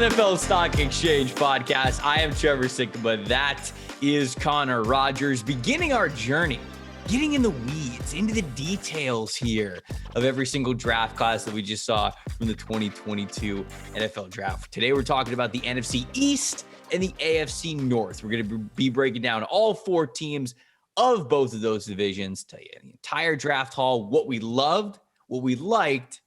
NFL Stock Exchange podcast. I am Trevor Sikkema. That is Connor Rogers. Beginning our journey, getting in the weeds, into the details here of every single draft class that we just saw from the 2022 NFL Draft. Today, we're talking about the NFC East and the AFC North. We're going to be breaking down all four teams of both of those divisions, tell you the entire draft haul, what we loved, what we liked,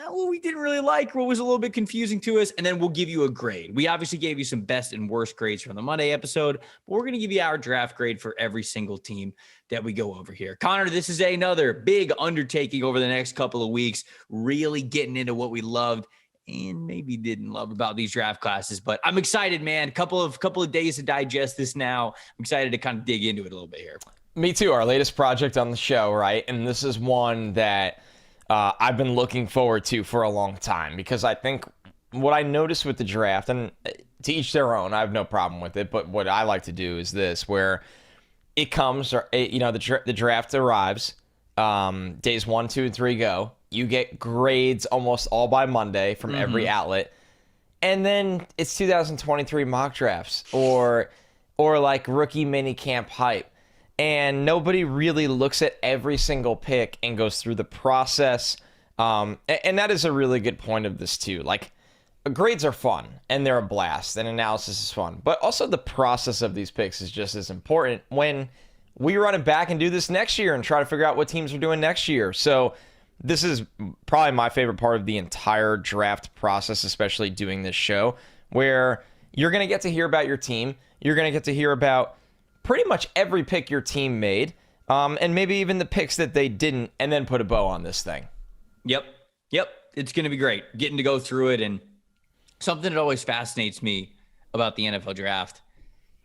what we didn't really like, what was a little bit confusing to us, and then we'll give you a grade. We obviously gave you some best and worst grades from the Monday episode, but we're going to give you our draft grade for every single team that we go over here. Connor, this is another big undertaking over the next couple of weeks, really getting into what we loved and maybe didn't love about these draft classes. But I'm excited, man. Couple of days to digest this now. I'm excited to kind of dig into it a little bit here. Me too. Our latest project on the show, right? And this is one that I've been looking forward to for a long time, because I think what I noticed with the draft, and to each their own, I have no problem with it, but what I like to do is this, where it comes, the draft arrives, days 1, 2, and 3 go. You get grades almost all by Monday from every outlet. And then it's 2023 mock drafts or like rookie mini camp hype. And nobody really looks at every single pick and goes through the process. And that is a really good point of this too. Like, grades are fun and they're a blast and analysis is fun. But also the process of these picks is just as important when we run it back and do this next year and try to figure out what teams are doing next year. So this is probably my favorite part of the entire draft process, especially doing this show, where you're going to get to hear about your team. You're going to get to hear about pretty much every pick your team made, and maybe even the picks that they didn't, and then put a bow on this thing. Yep. It's going to be great getting to go through it. And something that always fascinates me about the NFL draft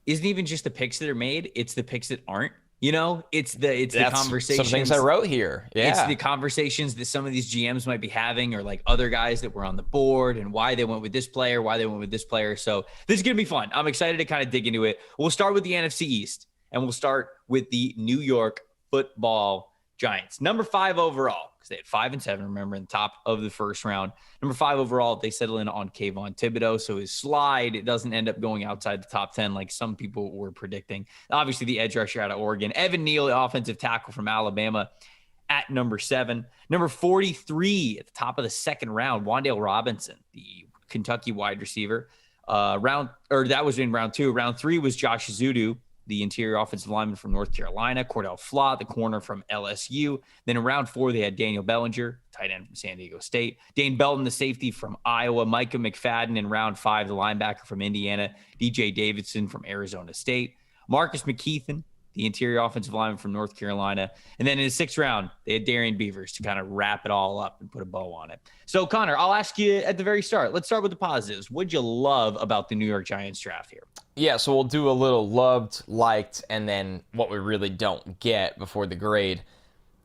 isn't even just the picks that are made. It's the picks that aren't. You know, it's the conversations. Some things I wrote here. Yeah. It's the conversations that some of these GMs might be having, or like other guys that were on the board, and why they went with this player, why they went with this player. So this is going to be fun. I'm excited to kind of dig into it. We'll start with the NFC East, and we'll start with the New York Football Giants. Number 5 overall, because they had 5 and 7, remember, in the top of the first round. Number 5 overall, they settle in on Kayvon Thibodeau. So his slide, it doesn't end up going outside the top 10 like some people were predicting. Obviously, the edge rusher out of Oregon. Evan Neal, the offensive tackle from Alabama, at number 7. Number 43 at the top of the second round, Wan'Dale Robinson, the Kentucky wide receiver. That was in round 2. Round 3 was Josh Zudu, the interior offensive lineman from North Carolina. Cordell Flott, the corner from LSU. Then in round 4, they had Daniel Bellinger, tight end from San Diego State. Dane Belton, the safety from Iowa. Micah McFadden in round 5, the linebacker from Indiana. DJ Davidson from Arizona State. Marcus McKeithen, the interior offensive lineman from North Carolina. And then in the 6th round, they had Darian Beavers to kind of wrap it all up and put a bow on it. So, Connor, I'll ask you at the very start. Let's start with the positives. What'd you love about the New York Giants draft here? Yeah, so we'll do a little loved, liked, and then what we really don't get before the grade.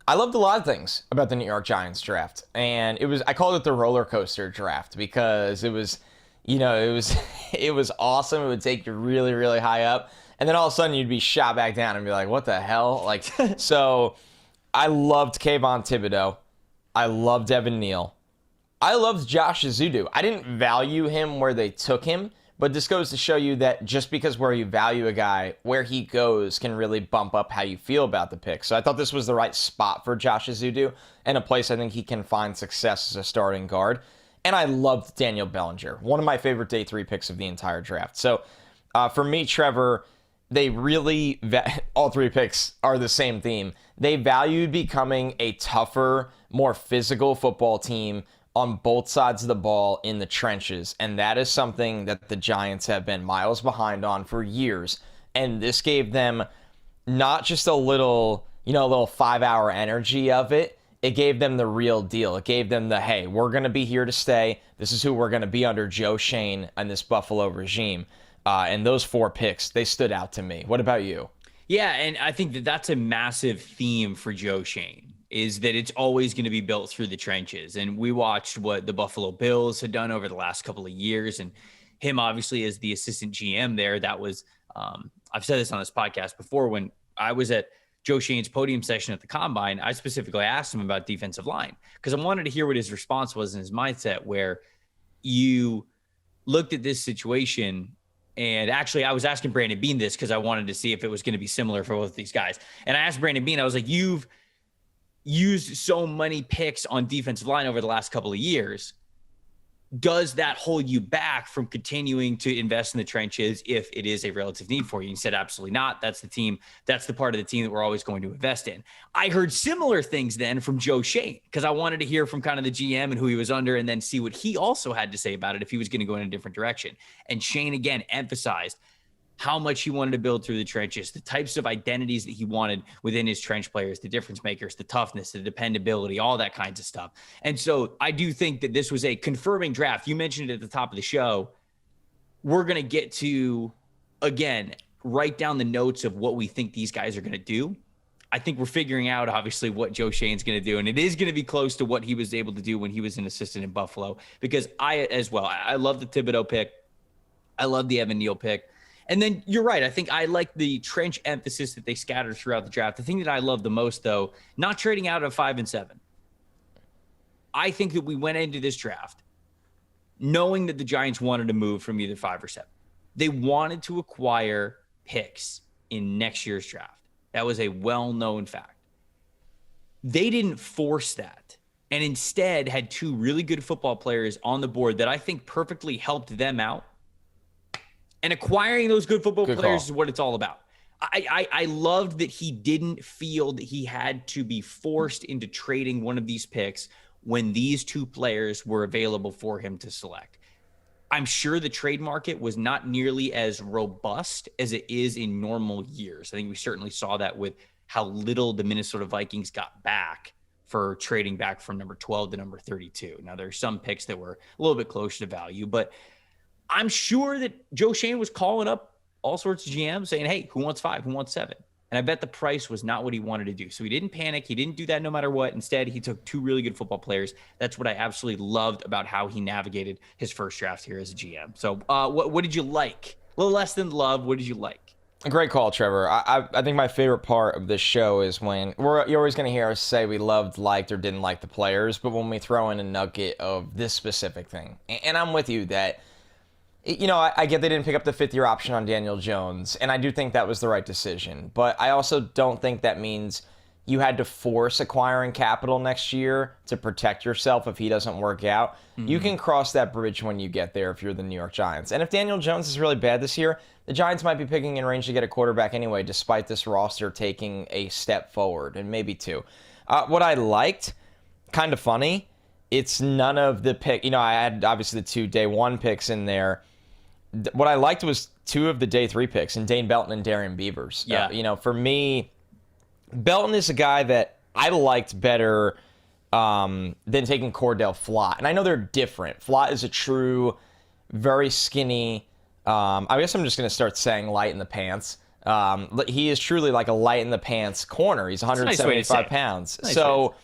I loved a lot of things about the New York Giants draft. And I called it the roller coaster draft, because it was awesome. It would take you really, really high up. And then all of a sudden you'd be shot back down and be like, what the hell? Like, so I loved Kayvon Thibodeau. I loved Evan Neal. I loved Josh Zudu. I didn't value him where they took him, but this goes to show you that just because where you value a guy, where he goes can really bump up how you feel about the pick. So I thought this was the right spot for Josh Zudu, and a place I think he can find success as a starting guard. And I loved Daniel Bellinger, one of my favorite day 3 picks of the entire draft. So for me, Trevor, they really, all 3 picks are the same theme. They valued becoming a tougher, more physical football team on both sides of the ball in the trenches. And that is something that the Giants have been miles behind on for years. And this gave them not just a little 5-hour energy of it. It gave them the real deal. It gave them the, hey, we're going to be here to stay. This is who we're going to be under Joe Schoen and this Buffalo regime. And those 4 picks, they stood out to me. What about you? Yeah, and I think that that's a massive theme for Joe Schoen, is that it's always going to be built through the trenches. And we watched what the Buffalo Bills had done over the last couple of years, and him obviously as the assistant GM there. That was, I've said this on this podcast before, when I was at Joe Schoen's podium session at the Combine, I specifically asked him about defensive line, because I wanted to hear what his response was in his mindset, where you looked at this situation, and actually I was asking Brandon Beane this because I wanted to see if it was going to be similar for both of these guys. And I asked Brandon Beane, I was like, you've used so many picks on defensive line over the last couple of years. Does that hold you back from continuing to invest in the trenches if it is a relative need for you? And he said, absolutely not. That's the part of the team that we're always going to invest in. I heard similar things then from Joe Schoen, because I wanted to hear from kind of the GM and who he was under, and then see what he also had to say about it if he was going to go in a different direction. And Schoen again emphasized how much he wanted to build through the trenches, the types of identities that he wanted within his trench players, the difference makers, the toughness, the dependability, all that kinds of stuff. And so I do think that this was a confirming draft. You mentioned it at the top of the show. We're going to get to, again, write down the notes of what we think these guys are going to do. I think we're figuring out, obviously, what Joe Schoen's going to do. And it is going to be close to what he was able to do when he was an assistant in Buffalo, because I love the Thibodeau pick. I love the Evan Neal pick. And then you're right. I think I like the trench emphasis that they scattered throughout the draft. The thing that I love the most, though, not trading out of 5 and 7. I think that we went into this draft knowing that the Giants wanted to move from either 5 or 7. They wanted to acquire picks in next year's draft. That was a well-known fact. They didn't force that, and instead had 2 really good football players on the board that I think perfectly helped them out. And acquiring those good football players is what it's all about. I loved that he didn't feel that he had to be forced into trading one of these picks when these 2 players were available for him to select. I'm sure the trade market was not nearly as robust as it is in normal years. I think we certainly saw that with how little the Minnesota Vikings got back for trading back from number 12 to number 32. Now, there's some picks that were a little bit closer to value, but I'm sure that Joe Schoen was calling up all sorts of GMs saying, hey, who wants 5? Who wants 7? And I bet the price was not what he wanted to do. So he didn't panic. He didn't do that no matter what. Instead, he took 2 really good football players. That's what I absolutely loved about how he navigated his first draft here as a GM. So what did you like? A little less than love. What did you like? A great call, Trevor. I think my favorite part of this show is when you're always going to hear us say we loved, liked, or didn't like the players, but when we throw in a nugget of this specific thing. And I'm with you that, you know, I get they didn't pick up the 5th-year option on Daniel Jones, and I do think that was the right decision. But I also don't think that means you had to force acquiring capital next year to protect yourself if he doesn't work out. Mm-hmm. You can cross that bridge when you get there if you're the New York Giants. And if Daniel Jones is really bad this year, the Giants might be picking in range to get a quarterback anyway, despite this roster taking a step forward, and maybe 2. What I liked, kind of funny, it's none of the pick. You know, I had obviously the 2 day 1 picks in there. What I liked was 2 of the day 3 picks, and Dane Belton and Darian Beavers. Yeah. You know, for me, Belton is a guy that I liked better than taking Cordell Flott. And I know they're different. Flott is a true, very skinny, I guess I'm just going to start saying light in the pants. He is truly like a light in the pants corner. He's 175 pounds. So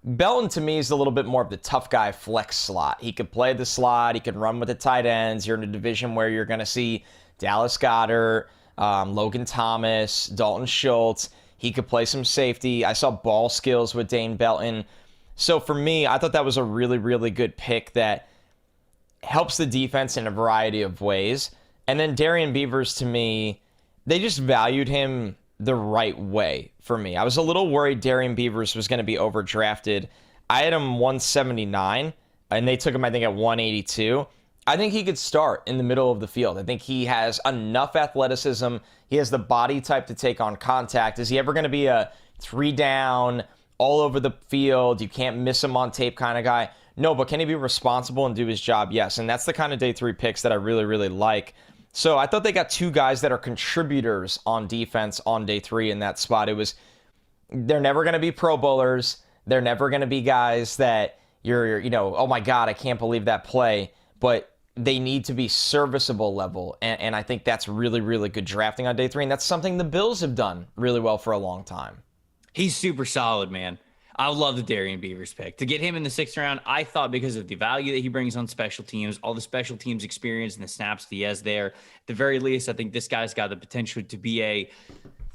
Belton, to me, is a little bit more of the tough guy flex slot. He could play the slot. He could run with the tight ends. You're in a division where you're going to see Dallas Goedert, Logan Thomas, Dalton Schultz. He could play some safety. I saw ball skills with Dane Belton. So for me, I thought that was a really, really good pick that helps the defense in a variety of ways. And then Darian Beavers, to me, they just valued him the right way for me. I was a little worried Darian Beavers was going to be overdrafted. I had him 179, and they took him, I think, at 182. I think he could start in the middle of the field. I think he has enough athleticism. He has the body type to take on contact. Is he ever going to be a 3-down, all over the field, you can't miss him on tape kind of guy? No, but can he be responsible and do his job? Yes, and that's the kind of day 3 picks that I really, really like. So I thought they got 2 guys that are contributors on defense on day 3 in that spot. They're never going to be Pro Bowlers. They're never going to be guys that you're, oh my God, I can't believe that play. But they need to be serviceable level. And I think that's really, really good drafting on day 3. And that's something the Bills have done really well for a long time. He's super solid, man. I love the Darian Beavers pick. To get him in the 6th round, I thought because of the value that he brings on special teams, all the special teams experience and the snaps that he has there, at the very least, I think this guy's got the potential to be a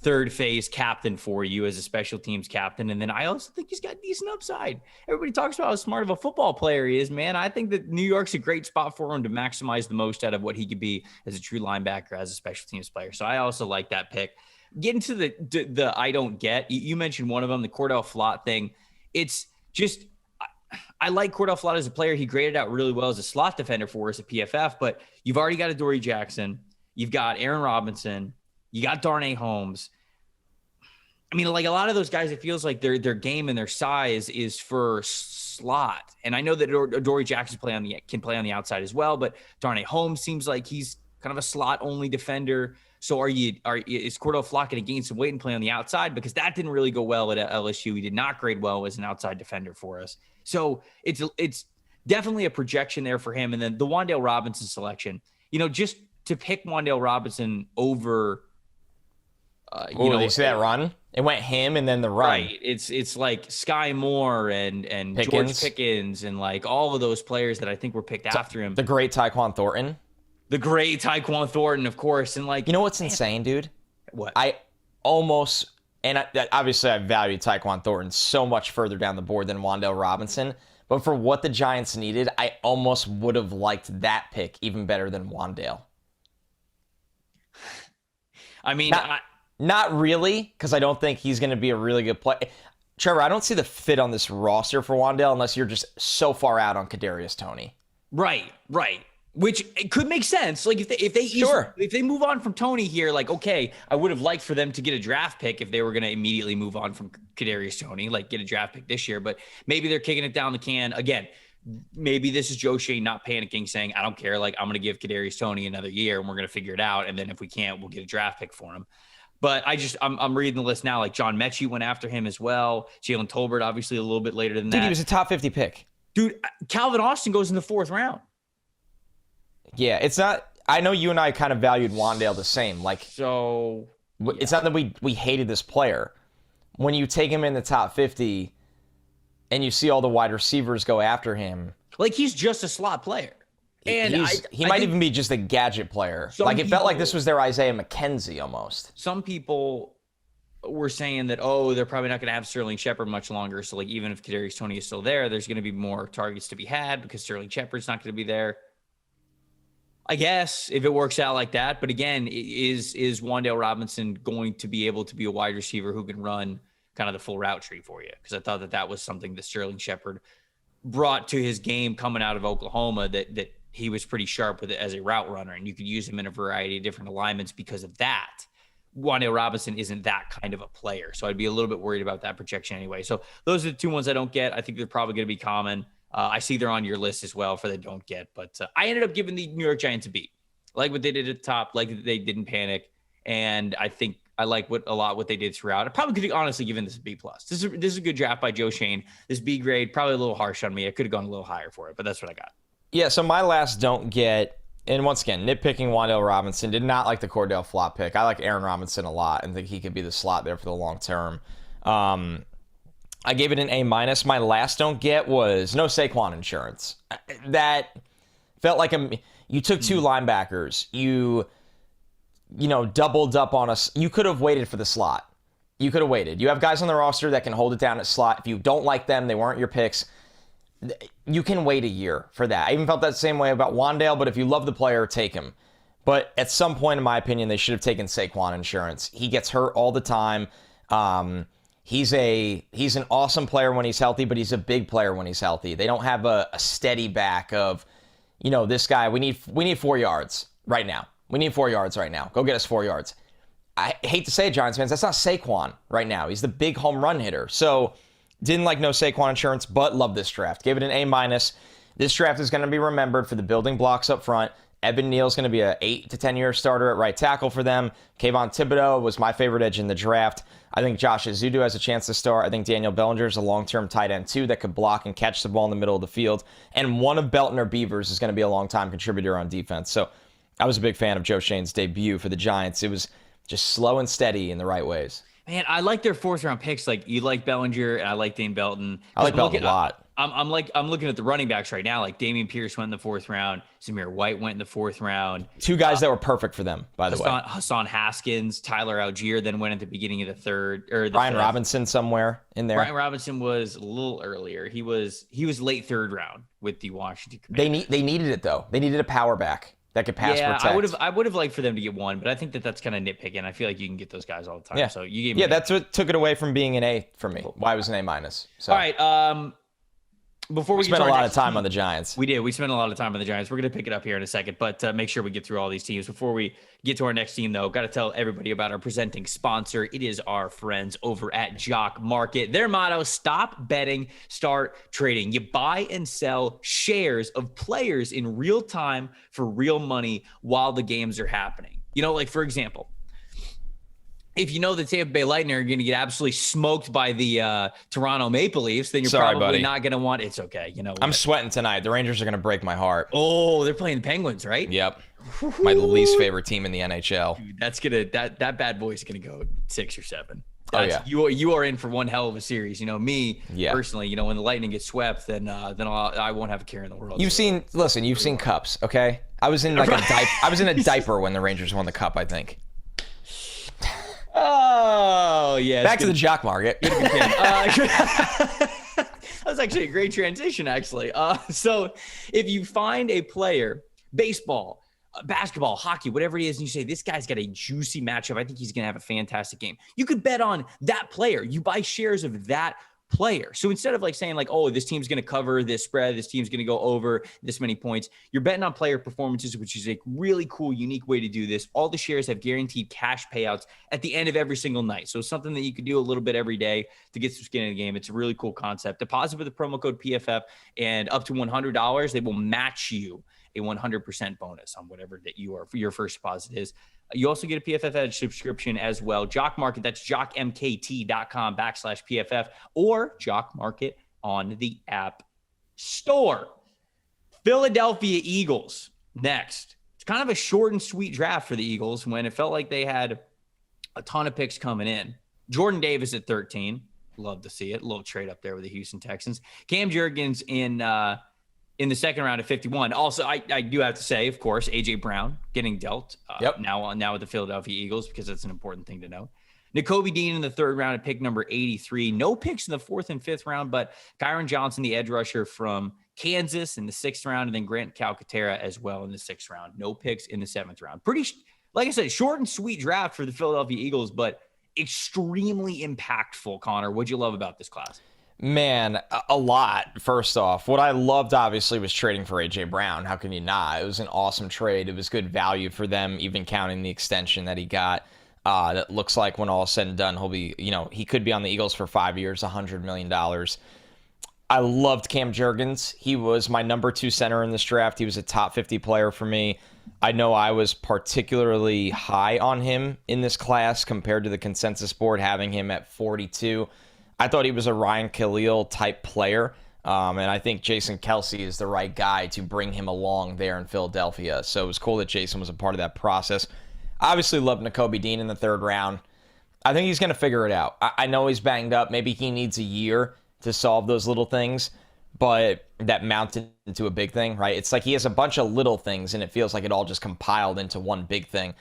third phase captain for you as a special teams captain. And then I also think he's got decent upside. Everybody talks about how smart of a football player he is, man. I think that New York's a great spot for him to maximize the most out of what he could be as a true linebacker, as a special teams player. So I also like that pick. Getting to the I don't get, you mentioned one of them, the Cordell Flott thing. It's just, I like Cordell Flott as a player. He graded out really well as a slot defender for us at PFF, but you've already got Adoree Jackson. You've got Aaron Robinson. You got Darnay Holmes. I mean, like a lot of those guys, it feels like their game and their size is for slot. And I know that Adoree Jackson can play on the outside as well, but Darnay Holmes seems like he's kind of a slot only defender. So is Cordell Flott going to gain some weight and play on the outside? Because that didn't really go well at LSU. He did not grade well as an outside defender for us. So it's definitely a projection there for him. And then the Wan'Dale Robinson selection, just to pick Wan'Dale Robinson over, you see that run? It went him and then the run. Right. It's like Sky Moore and Pickens. George Pickens and like all of those players that I think were picked after him. The great Tyquan Thornton. The great Tyquan Thornton, of course. And like, what's insane, dude? What? Obviously I value Tyquan Thornton so much further down the board than Wan'Dale Robinson. But for what the Giants needed, I almost would have liked that pick even better than Wan'Dale. I mean, not really, because I don't think he's going to be a really good player. Trevor, I don't see the fit on this roster for Wan'Dale unless you're just so far out on Kadarius Toney. Right. Which it could make sense. Like if they move on from Toney here, like, okay, I would have liked for them to get a draft pick if they were going to immediately move on from Kadarius Toney, like get a draft pick this year. But maybe they're kicking it down the can again. Maybe this is Joe Schoen not panicking, saying, I don't care. Like, I'm going to give Kadarius Toney another year and we're going to figure it out. And then if we can't, we'll get a draft pick for him. But I'm reading the list now. Like John Mechie went after him as well. Jalen Tolbert, obviously a little bit later than that. Dude, he was a top 50 pick. Dude, Calvin Austin goes in the 4th round. Yeah, it's not. I know you and I kind of valued Wan'Dale the same. Like, so yeah. It's not that we hated this player. When you take him in the top 50 and you see all the wide receivers go after him, like he's just a slot player. And he might even be just a gadget player. Like it felt like this was their Isaiah McKenzie almost. Some people were saying that, they're probably not going to have Sterling Shepard much longer. So like even if Kadarius Toney is still there, there's going to be more targets to be had because Sterling Shepard's not going to be there. I guess if it works out like that. But again, is Wan'Dale Robinson going to be able to be a wide receiver who can run kind of the full route tree for you? Because I thought that was something that Sterling Shepard brought to his game coming out of Oklahoma, that he was pretty sharp with it as a route runner, and you could use him in a variety of different alignments because of that. Wan'Dale Robinson isn't that kind of a player, so I'd be a little bit worried about that projection anyway. So those are the two ones I don't get. I think they're probably going to be common. I see they're on your list as well for the don't get, but I ended up giving the New York Giants a B. Like what they did at the top, like they didn't panic, and I think I like what they did throughout. I probably could have honestly given this a B+. This is a good draft by Joe Schoen. This B grade, probably a little harsh on me. I could have gone a little higher for it, but that's what I got. Yeah, so my last don't get, and once again, nitpicking Wan'Dale Robinson, did not like the Cordell Flott pick. I like Aaron Robinson a lot and think he could be the slot there for the long term. I gave it an A-. My last don't get was no Saquon insurance. That felt like you took two linebackers. You doubled up on us. You could have waited for the slot. You could have waited. You have guys on the roster that can hold it down at slot. If you don't like them, they weren't your picks. You can wait a year for that. I even felt that same way about Wan'Dale, but if you love the player, take him. But at some point, in my opinion, they should have taken Saquon insurance. He gets hurt all the time. He's an awesome player when he's healthy, but he's a big player when he's healthy. They don't have a steady back of, this guy, we need 4 yards right now. We need 4 yards right now. Go get us 4 yards. I hate to say it, Giants fans, that's not Saquon right now. He's the big home run hitter. So didn't like no Saquon insurance, but love this draft. Gave it an A-. This draft is going to be remembered for the building blocks up front. Evan Neal's going to be an 8 to 10 year starter at right tackle for them. Kayvon Thibodeau was my favorite edge in the draft. I think Josh Azudu has a chance to start. I think Daniel Bellinger is a long-term tight end too that could block and catch the ball in the middle of the field. And one of Belton or Beavers is going to be a long-time contributor on defense. So I was a big fan of Joe Schoen's debut for the Giants. It was just slow and steady in the right ways. Man, I like their fourth round picks. Like you like Bellinger and I like Dane Belton. I like Belton a lot. I'm looking at the running backs right now. Like Dameon Pierce went in the fourth round. Zamir White went in the fourth round. Two guys that were perfect for them, by the way. Hassan Haskins, Tyler Algier then went at the beginning of the third or the Brian fifth. Robinson somewhere in there. Brian Robinson was a little earlier. He was late third round with the Washington Commanders. They needed it though. They needed a power back that could pass protect. I would have liked for them to get one, but I think that's kind of nitpicking. I feel like you can get those guys all the time. Yeah. So you gave me that's what took it away from being an A for me. Why was an A minus? So. All right. Before we spent a lot of time on the Giants. We did. We spent a lot of time on the Giants. We're going to pick it up here in a second, but make sure we get through all these teams. Before we get to our next team, though, got to tell everybody about our presenting sponsor. It is our friends over at Jock Market. Their motto, stop betting, start trading. You buy and sell shares of players in real time for real money while the games are happening. You know, like, for example, if you know the Tampa Bay Lightning are going to get absolutely smoked by the Toronto Maple Leafs, then you're probably not going to want. It's okay, you know. I'm sweating tonight. The Rangers are going to break my heart. Oh, they're playing the Penguins, right? Yep. My least favorite team in the NHL. Dude, that's that bad boy is gonna go 6 or 7. You are in for one hell of a series. You know me personally. You know when the Lightning get swept, then I won't have a care in the world. You've seen cups, okay? I was in like a diaper. I was in a diaper when the Rangers won the cup, I think. Oh, yeah. Back to the Jock Market. That was actually a great transition, actually. So if you find a player, baseball, basketball, hockey, whatever it is, and you say, this guy's got a juicy matchup, I think he's going to have a fantastic game, you could bet on that player. You buy shares of that player. So instead of like saying like, oh, this team's going to cover this spread, this team's going to go over this many points, you're betting on player performances, which is a really cool, unique way to do this. All the shares have guaranteed cash payouts at the end of every single night. So something that you could do a little bit every day to get some skin in the game. It's a really cool concept. Deposit with the promo code PFF and up to $100, they will match you a 100% bonus on whatever that your first deposit is. You also get a PFF Edge subscription as well. Jock Market, that's jockmkt.com/PFF or Jock Market on the App Store. Philadelphia Eagles next. It's kind of a short and sweet draft for the Eagles when it felt like they had a ton of picks coming in. Jordan Davis at 13. Love to see it. A little trade up there with the Houston Texans. Cam Jurgens in the second round at 51. Also, I do have to say, of course, A.J. Brown getting dealt now with the Philadelphia Eagles because that's an important thing to know. Nakobe Dean in the third round at pick number 83. No picks in the fourth and fifth round, but Kyron Johnson, the edge rusher from Kansas in the sixth round, and then Grant Calcaterra as well in the sixth round. No picks in the seventh round. Pretty, like I said, short and sweet draft for the Philadelphia Eagles, but extremely impactful, Connor. What'd you love about this class? Man, a lot, first off. What I loved, obviously, was trading for A.J. Brown. How can you not? It was an awesome trade. It was good value for them, even counting the extension that he got. That looks like when all is said and done, he'll be, he could be on the Eagles for 5 years, $100 million. I loved Cam Jurgens. He was my number 2 center in this draft. He was a top 50 player for me. I know I was particularly high on him in this class compared to the consensus board, having him at 42. I thought he was a Ryan Khalil type player, and I think Jason Kelce is the right guy to bring him along there in Philadelphia. So it was cool that Jason was a part of that process. Obviously loved Nakobe Dean in the third round. I think he's going to figure it out. I know he's banged up. Maybe he needs a year to solve those little things, but that mounted into a big thing, right? It's like he has a bunch of little things, and it feels like it all just compiled into one big thing.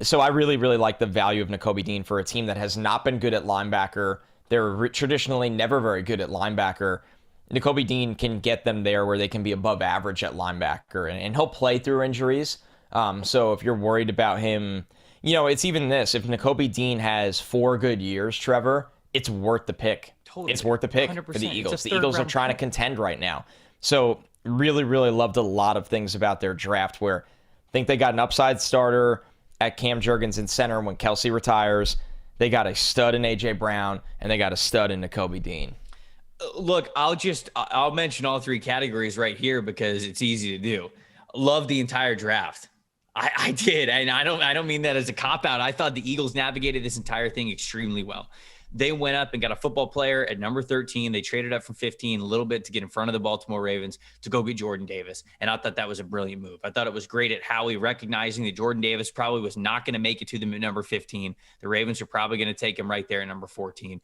So I really, really like the value of Nakobe Dean for a team that has not been good at linebacker. They're traditionally never very good at linebacker. Nakobe Dean can get them there where they can be above average at linebacker, and he'll play through injuries. So if you're worried about him, it's even this. If Nakobe Dean has 4 good years, Trevor, it's worth the pick. Totally. It's worth the pick 100%. for the Eagles. The Eagles are trying to contend right now. So really, really loved a lot of things about their draft where I think they got an upside starter at Cam Jurgens in center when Kelce retires. They got a stud in A.J. Brown, and they got a stud in Nakobe Dean. Look, I'll mention all 3 categories right here because it's easy to do. Love the entire draft. I did, and I don't mean that as a cop-out. I thought the Eagles navigated this entire thing extremely well. They went up and got a football player at number 13. They traded up from 15 a little bit to get in front of the Baltimore Ravens to go get Jordan Davis. And I thought that was a brilliant move. I thought it was great at Howie recognizing that Jordan Davis probably was not going to make it to the number 15. The Ravens are probably going to take him right there at number 14.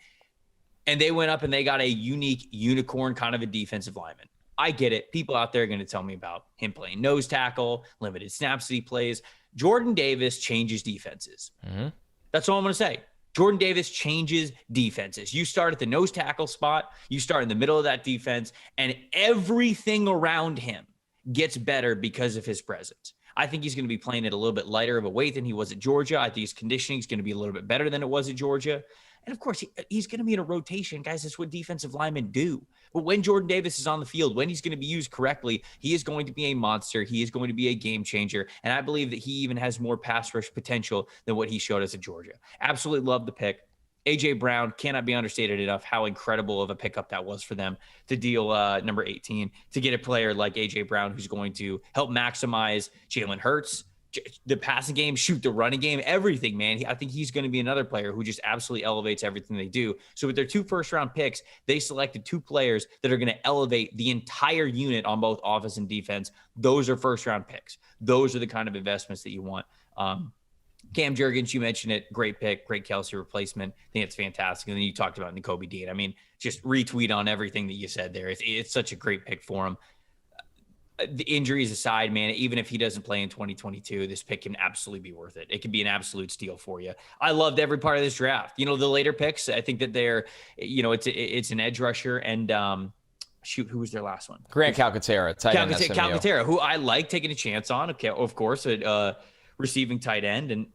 And they went up and they got a unique unicorn kind of a defensive lineman. I get it. People out there are going to tell me about him playing nose tackle, limited snaps that he plays. Jordan Davis changes defenses. Mm-hmm. That's all I'm going to say. Jordan Davis changes defenses. You start at the nose tackle spot, you start in the middle of that defense, and everything around him gets better because of his presence. I think he's going to be playing at a little bit lighter of a weight than he was at Georgia. I think his conditioning is going to be a little bit better than it was at Georgia. And of course, he's going to be in a rotation. Guys, that's what defensive linemen do. But when Jordan Davis is on the field, when he's going to be used correctly, he is going to be a monster. He is going to be a game changer. And I believe that he even has more pass rush potential than what he showed us at Georgia. Absolutely love the pick. A.J. Brown cannot be understated enough how incredible of a pickup that was for them to deal number 18, to get a player like A.J. Brown who's going to help maximize Jalen Hurts, the passing game, shoot the running game, everything, man. I think he's going to be another player who just absolutely elevates everything they do. So with their 2 first-round picks, they selected 2 players that are going to elevate the entire unit on both offense and defense. Those are first-round picks. Those are the kind of investments that you want. Cam Jurgens, you mentioned it. Great pick, great Kelsey replacement. I think it's fantastic. And then you talked about Nakobe Dean. I mean, just retweet on everything that you said there. It's such a great pick for him. The injuries aside, man, even if he doesn't play in 2022, this pick can absolutely be worth it. It can be an absolute steal for you. I loved every part of this draft. The later picks, I think that they're, it's an edge rusher and who was their last one? Grant Calcaterra, tight end. Calcaterra, who I like taking a chance on. Okay, of course, receiving tight end. And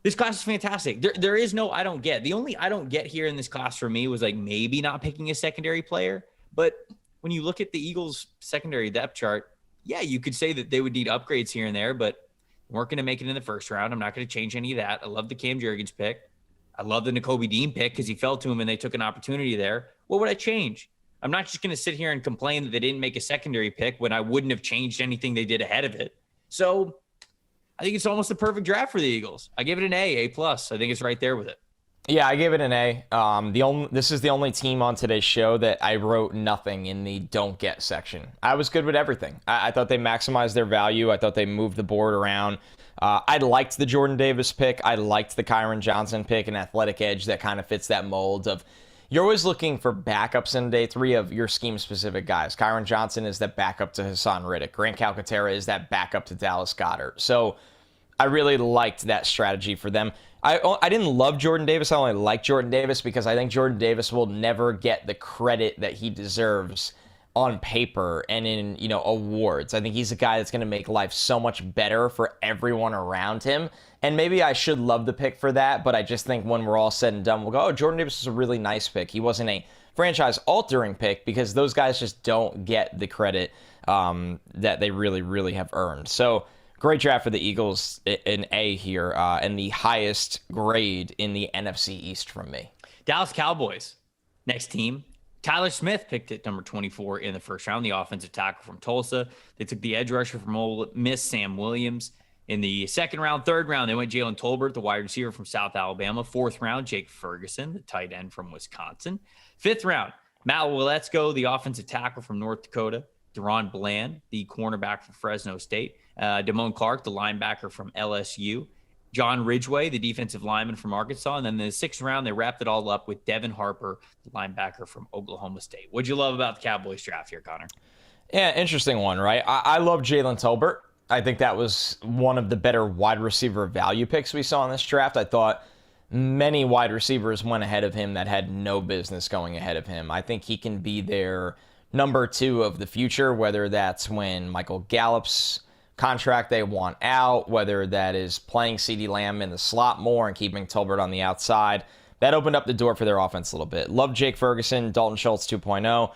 this class is fantastic. There is no I don't get. The only I don't get here in this class for me was like maybe not picking a secondary player, but when you look at the Eagles' secondary depth chart, yeah, you could say that they would need upgrades here and there, but weren't going to make it in the first round. I'm not going to change any of that. I love the Cam Jurgens pick. I love the Nakobe Dean pick because he fell to him and they took an opportunity there. What would I change? I'm not just going to sit here and complain that they didn't make a secondary pick when I wouldn't have changed anything they did ahead of it. So I think it's almost a perfect draft for the Eagles. I give it an A+. I think it's right there with it. Yeah, I gave it an A. This is the only team on today's show that I wrote nothing in the don't get section. I was good with everything. I thought they maximized their value. I thought they moved the board around. I liked the Jordan Davis pick. I liked the Kyron Johnson pick, an athletic edge that kind of fits that mold of you're always looking for backups in day 3 of your scheme-specific guys. Kyron Johnson is that backup to Hassan Riddick. Grant Calcaterra is that backup to Dallas Goedert. So I really liked that strategy for them. I didn't love Jordan Davis. I only like Jordan Davis because I think Jordan Davis will never get the credit that he deserves on paper and in awards. I think he's a guy that's going to make life so much better for everyone around him. And maybe I should love the pick for that, but I just think when we're all said and done, we'll go, oh, Jordan Davis was a really nice pick. He wasn't a franchise-altering pick because those guys just don't get the credit that they really, really have earned. So great draft for the Eagles, an A here, and the highest grade in the NFC East from me. Dallas Cowboys, next team. Tyler Smith picked at number 24 in the first round, the offensive tackle from Tulsa. They took the edge rusher from Ole Miss, Sam Williams. In the second round, third round, they went Jalen Tolbert, the wide receiver from South Alabama. Fourth round, Jake Ferguson, the tight end from Wisconsin. Fifth round, Matt Waletzko, the offensive tackle from North Dakota. Deron Bland, the cornerback from Fresno State. Damone Clark, the linebacker from LSU. John Ridgeway, the defensive lineman from Arkansas. And then in the sixth round, they wrapped it all up with Devin Harper, the linebacker from Oklahoma State. What'd you love about the Cowboys draft here, Connor? Yeah, interesting one, right? I love Jalen Tolbert. I think that was one of the better wide receiver value picks we saw in this draft. I thought many wide receivers went ahead of him that had no business going ahead of him. I think he can be their number 2 of the future, whether that's when Michael Gallup's contract they want out, whether that is playing CeeDee Lamb in the slot more and keeping Tolbert on the outside. That opened up the door for their offense a little bit. Love Jake Ferguson, Dalton Schultz 2.0.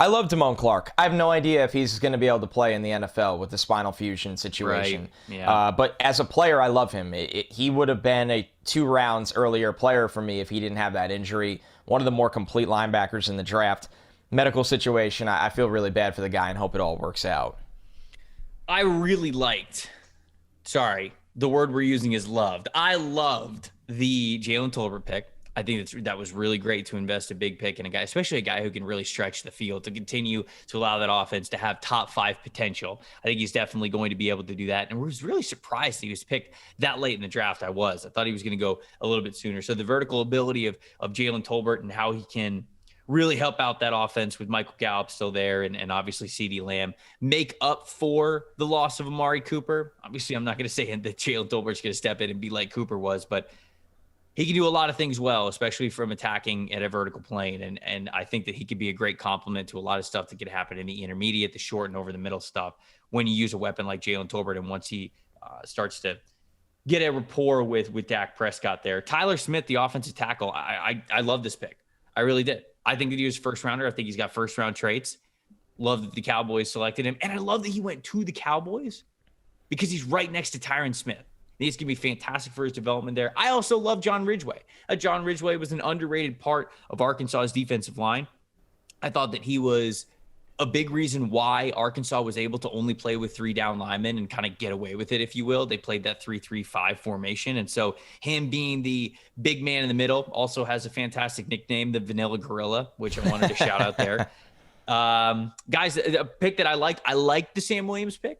I love Damone Clark. I have no idea if he's going to be able to play in the NFL with the spinal fusion situation. Right. Yeah. But as a player, I love him. He would have been a 2 rounds earlier player for me if he didn't have that injury. One of the more complete linebackers in the draft. Medical situation, I feel really bad for the guy and hope it all works out. I really liked, the word we're using is loved. I loved the Jalen Tolbert pick. I think that was really great to invest a big pick in a guy, especially a guy who can really stretch the field to continue to allow that offense to have top 5 potential. I think he's definitely going to be able to do that. And I was really surprised he was picked that late in the draft. I thought he was going to go a little bit sooner. So the vertical ability of Jalen Tolbert and how he can really help out that offense with Michael Gallup still there and obviously CeeDee Lamb make up for the loss of Amari Cooper. Obviously, I'm not going to say that Jalen Tolbert's going to step in and be like Cooper was, but he can do a lot of things well, especially from attacking at a vertical plane. And I think that he could be a great complement to a lot of stuff that could happen in the intermediate, the short, and over the middle stuff when you use a weapon like Jalen Tolbert. And once he starts to get a rapport with Dak Prescott there. Tyler Smith, the offensive tackle, I love this pick. I really did. I think that he was first rounder. I think he's got first round traits. Love that the Cowboys selected him. And I love that he went to the Cowboys because he's right next to Tyron Smith. He's going to be fantastic for his development there. I also love John Ridgeway. John Ridgeway was an underrated part of Arkansas's defensive line. I thought that he was a big reason why Arkansas was able to only play with 3 down linemen and kind of get away with it, if you will. They played that 3-3-5 formation. And so him being the big man in the middle also has a fantastic nickname, the Vanilla Gorilla, which I wanted to shout out there. Guys, a pick that I liked the Sam Williams pick.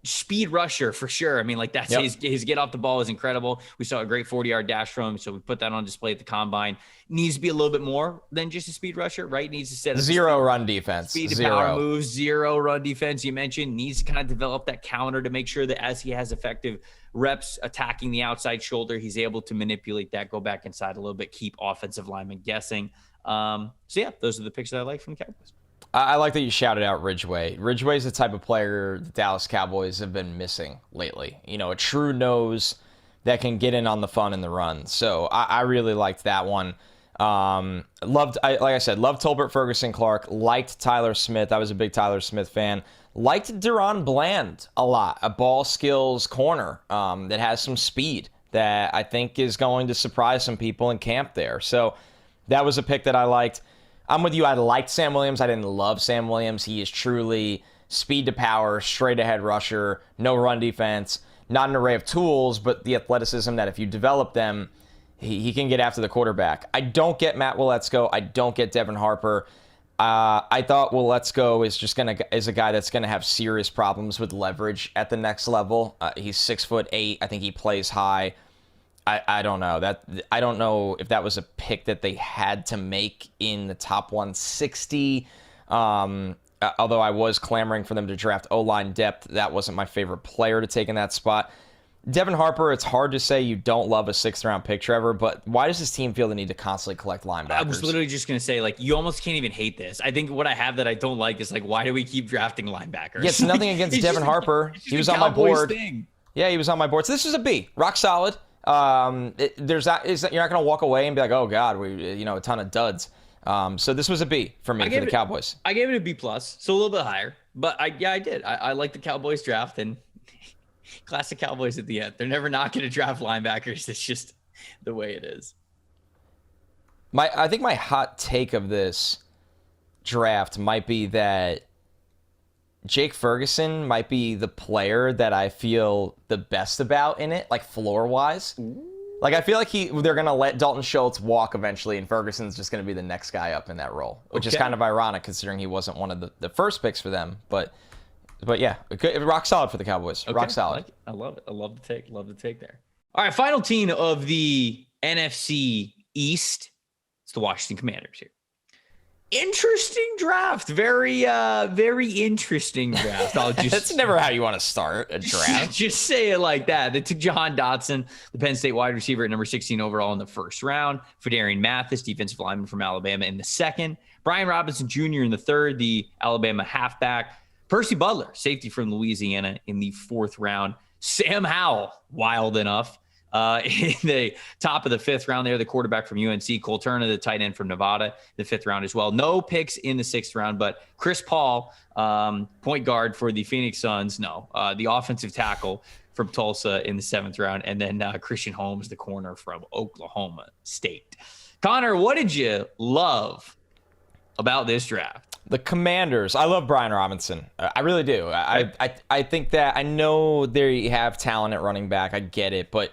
Speed rusher for sure. I mean, like that's his get off the ball is incredible. We saw a great 40-yard dash from him, so we put that on display at the combine. Needs to be a little bit more than just a speed rusher, right? Needs to set up zero run defense, speed to power moves, 0 run defense. You mentioned needs to kind of develop that counter to make sure that as he has effective reps attacking the outside shoulder, he's able to manipulate that, go back inside a little bit, keep offensive linemen guessing. So yeah, those are the picks that I like from the Cowboys. I like that you shouted out Ridgeway. Ridgeway is the type of player the Dallas Cowboys have been missing lately. You know, a true nose that can get in on the fun and the run. So I really liked that one. Like I said, loved Tolbert, Ferguson, Clark. Liked Tyler Smith. I was a big Tyler Smith fan. Liked Deron Bland a lot. A ball skills corner that has some speed that I think is going to surprise some people in camp there. So that was a pick that I liked. I'm with you. I liked Sam Williams. I didn't love Sam Williams. He is truly speed to power, straight ahead rusher, no run defense, not an array of tools, but the athleticism that if you develop them, he can get after the quarterback. I don't get Matt Waletzko. I don't get Devin Harper. I thought Waletzko is a guy that's gonna have serious problems with leverage at the next level. He's 6'8". I think he plays high. I don't know. I don't know if that was a pick that they had to make in the top 160. Although I was clamoring for them to draft O-line depth, that wasn't my favorite player to take in that spot. Devin Harper, it's hard to say you don't love a 6th-round pick, Trevor, but why does this team feel the need to constantly collect linebackers? I was literally just going to say, like, you almost can't even hate this. I think what I have that I don't like is, like, why do we keep drafting linebackers? Yeah, it's nothing against Devin Harper. He was on my board. Yeah, he was on my board. So this was a B. Rock solid. You're not going to walk away and be like, oh God, a ton of duds. So this was a B for me for the Cowboys. I gave it a B+, so a little bit higher. But I did. I like the Cowboys draft and classic Cowboys at the end. They're never not going to draft linebackers. It's just the way it is. I think my hot take of this draft might be that Jake Ferguson might be the player that I feel the best about in it, like floor-wise. Like, I feel like they're going to let Dalton Schultz walk eventually, and Ferguson's just going to be the next guy up in that role, which is kind of ironic considering he wasn't one of the first picks for them. But yeah, rock solid for the Cowboys. Okay. Rock solid. I love it. I love the take there. All right, final team of the NFC East. It's the Washington Commanders here. Interesting draft. Very interesting draft. That's never how you want to start a draft. Just say it like that. They took Jahan Dotson, the Penn State wide receiver at number 16 overall in the first round. Fedarian Mathis, defensive lineman from Alabama in the second. Brian Robinson Jr. in the third, the Alabama halfback. Percy Butler, safety from Louisiana in the fourth round. Sam Howell, wild enough. In the top of the fifth round there, the quarterback from UNC, Cole Turner, the tight end from Nevada, the fifth round as well. No picks in the sixth round, but Chris Paul, point guard for the Phoenix Suns, the offensive tackle from Tulsa in the seventh round, and then Christian Holmes, the corner from Oklahoma State. Connor, what did you love about this draft? The Commanders. I love Brian Robinson. I really do. I think that I know they have talent at running back. I get it, but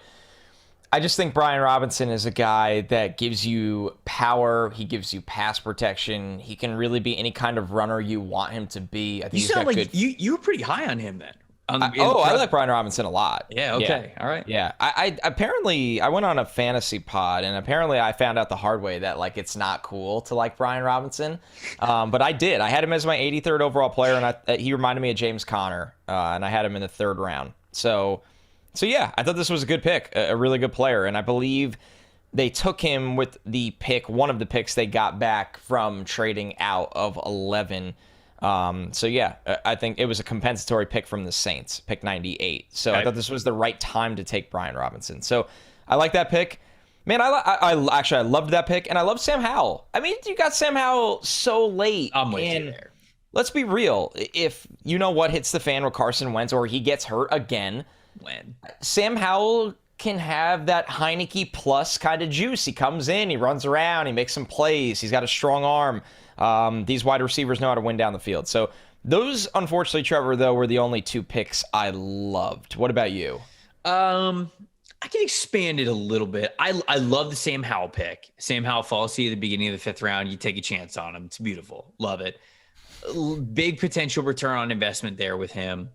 I just think Brian Robinson is a guy that gives you power. He gives you pass protection. He can really be any kind of runner you want him to be. I think You sound like you were pretty high on him then. I like Brian Robinson a lot. Yeah. Okay. Yeah. All right. Yeah. I apparently I went on a fantasy pod and apparently I found out the hard way that like it's not cool to like Brian Robinson. But I did. I had him as my 83rd overall player, and he reminded me of James Conner, and I had him in the 3rd round. So yeah, I thought this was a good pick, a really good player, and I believe they took him with the pick, one of the picks they got back from trading out of 11. So yeah, I think it was a compensatory pick from the Saints, pick 98. So I thought this was the right time to take Brian Robinson. So I like that pick. Man, I loved that pick, and I love Sam Howell. I mean, you got Sam Howell so late. I'm with you there. Let's be real. If you know what hits the fan with Carson Wentz or he gets hurt again, Sam Howell can have that Heineke plus kind of juice. He comes in, he runs around, he makes some plays. He's got a strong arm. These wide receivers know how to win down the field. So those, unfortunately, Trevor, though, were the only 2 picks I loved. What about you? I can expand it a little bit. I love the Sam Howell pick. Sam Howell falls to you at the beginning of the 5th round. You take a chance on him. It's beautiful. Love it. Big potential return on investment there with him.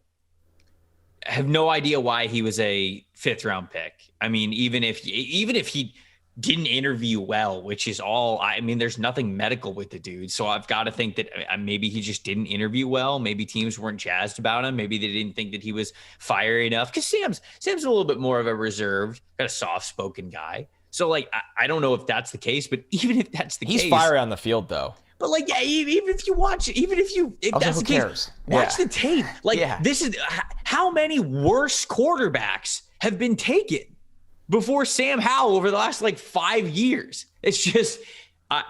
I have no idea why he was a 5th round pick. I mean, even if he didn't interview well, which is all, I mean, there's nothing medical with the dude. So I've got to think that maybe he just didn't interview well. Maybe teams weren't jazzed about him. Maybe they didn't think that he was fiery enough, because Sam's a little bit more of a reserved, kind of soft-spoken guy. So like, I don't know if that's the case, but even if that's the case, he's fiery on the field though. But like, yeah, even if that's the case, watch the tape. Like, this is how many worse quarterbacks have been taken before Sam Howell over the last like 5 years. It's just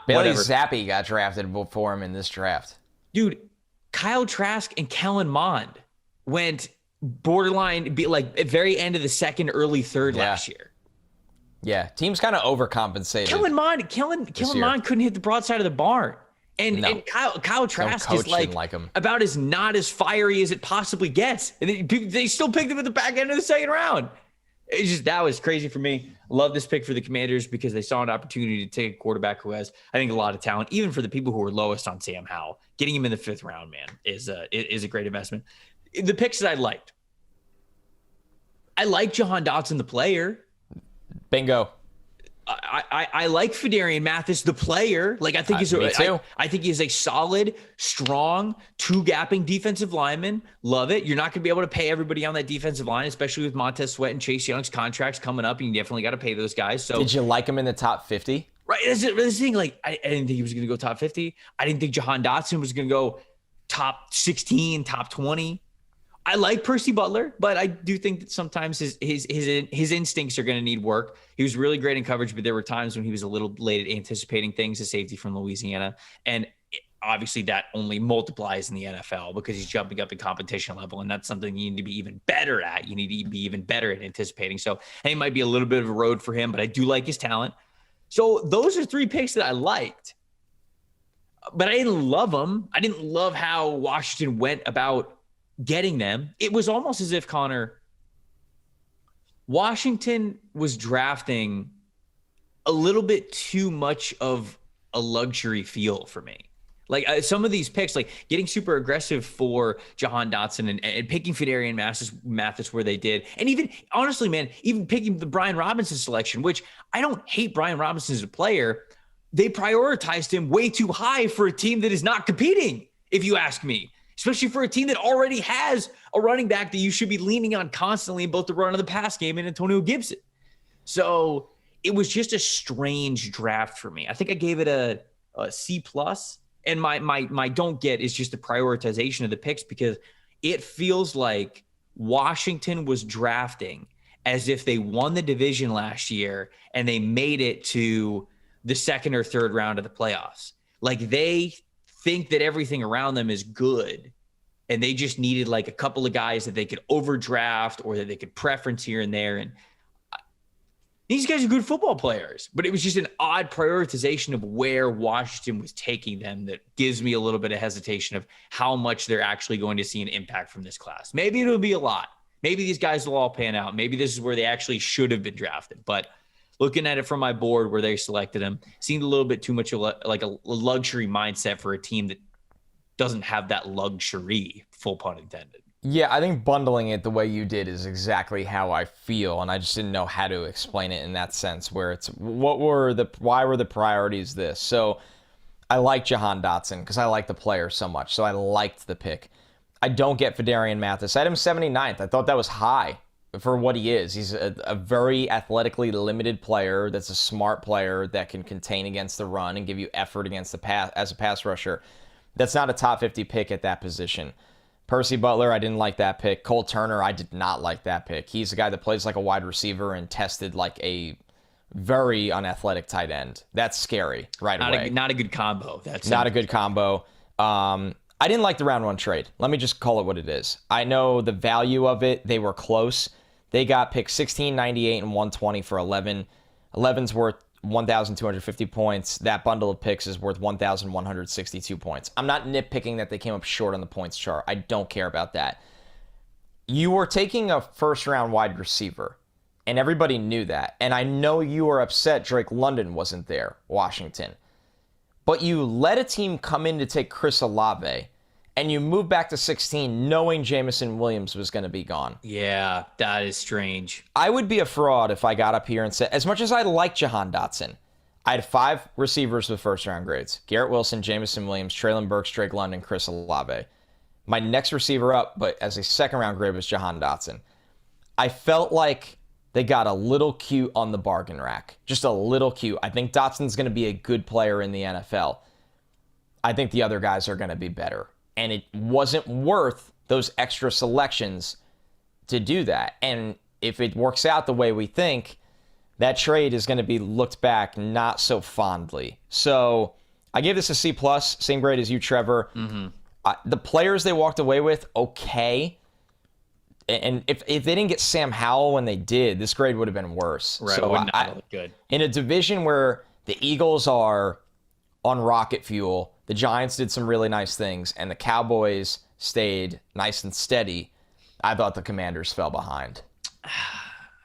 Bailey Zappi got drafted before him in this draft. Dude, Kyle Trask and Kellen Mond went borderline, like at very end of the 2nd, early 3rd last year. Yeah, teams kind of overcompensated. Kellen Mond couldn't hit the broadside of the barn. And Kyle Trask is like about as not as fiery as it possibly gets. And they still picked him at the back end of the 2nd round. It's just, that was crazy for me. Love this pick for the Commanders because they saw an opportunity to take a quarterback who has, I think, a lot of talent. Even for the people who are lowest on Sam Howell, getting him in the 5th round, man, is a great investment. The picks that I liked Jahan Dotson, the player. Bingo. I like Fedarian Mathis, the player. Like, I think I think he's a solid, strong, 2-gapping defensive lineman. Love it. You're not going to be able to pay everybody on that defensive line, especially with Montez Sweat and Chase Young's contracts coming up. You definitely got to pay those guys. So, did you like him in the top 50? Right. That's the thing. Like, I didn't think he was going to go top 50. I didn't think Jahan Dotson was going to go top 16, top 20. I like Percy Butler, but I do think that sometimes his instincts are going to need work. He was really great in coverage, but there were times when he was a little late at anticipating things, a safety from Louisiana. And obviously that only multiplies in the NFL because he's jumping up the competition level. And that's something you need to be even better at. You need to be even better at anticipating. So it might be a little bit of a road for him, but I do like his talent. So those are 3 picks that I liked, but I didn't love them. I didn't love how Washington went about getting them. It was almost as if, Connor, Washington was drafting a little bit too much of a luxury feel for me. Like some of these picks, like getting super aggressive for Jahan Dotson and picking Fedarian Mathis where they did. And even, honestly, man, even picking the Brian Robinson selection, which I don't hate Brian Robinson as a player. They prioritized him way too high for a team that is not competing, if you ask me. Especially for a team that already has a running back that you should be leaning on constantly in both the run and the pass game in Antonio Gibson. So it was just a strange draft for me. I think I gave it a C+. And my don't get is just the prioritization of the picks, because it feels like Washington was drafting as if they won the division last year and they made it to the 2nd or 3rd round of the playoffs. Like they think that everything around them is good and they just needed like a couple of guys that they could overdraft or that they could preference here and there. And these guys are good football players, but it was just an odd prioritization of where Washington was taking them that gives me a little bit of hesitation of how much they're actually going to see an impact from this class. Maybe it'll be a lot. Maybe these guys will all pan out. Maybe this is where they actually should have been drafted, but looking at it from my board where they selected him, seemed a little bit too much like a luxury mindset for a team that doesn't have that luxury, full pun intended. Yeah, I think bundling it the way you did is exactly how I feel, and I just didn't know how to explain it in that sense, where it's why were the priorities this? So I like Jahan Dotson because I like the player so much, so I liked the pick. I don't get Fedarian Mathis. I had him 79th. I thought that was high for what he is. He's a very athletically limited player that's a smart player that can contain against the run and give you effort against the pass as a pass rusher. That's not a top 50 pick at that position. Percy Butler, I didn't like that pick. Cole Turner, I did not like that pick. He's a guy that plays like a wide receiver and tested like a very unathletic tight end. That's scary away. Not a good combo. That's not a good combo. I didn't like the round one trade. Let me just call it what it is. I know the value of it. They were close. They got picked 16, 98, and 120 for 11. 11's worth 1,250 points. That bundle of picks is worth 1,162 points. I'm not nitpicking that they came up short on the points chart. I don't care about that. You were taking a first-round wide receiver, and everybody knew that. And I know you were upset Drake London wasn't there, Washington. But you let a team come in to take Chris Olave, and you move back to 16 knowing Jameson Williams was going to be gone. Yeah, that is strange. I would be a fraud if I got up here and said, as much as I like Jahan Dotson, I had 5 receivers with first-round grades. Garrett Wilson, Jameson Williams, Treylon Burks, Drake London, Chris Olave. My next receiver up, but as a second-round grade, was Jahan Dotson. I felt like they got a little cute on the bargain rack. Just a little cute. I think Dotson's going to be a good player in the NFL. I think the other guys are going to be better. And it wasn't worth those extra selections to do that. And if it works out the way we think, that trade is going to be looked back not so fondly. So I gave this a C+, same grade as you, Trevor. Mm-hmm. The players they walked away with, okay. And if they didn't get Sam Howell when they did, this grade would have been worse. Right, so it would not look good. In a division where the Eagles are on rocket fuel, the Giants did some really nice things, and the Cowboys stayed nice and steady, I thought the Commanders fell behind. I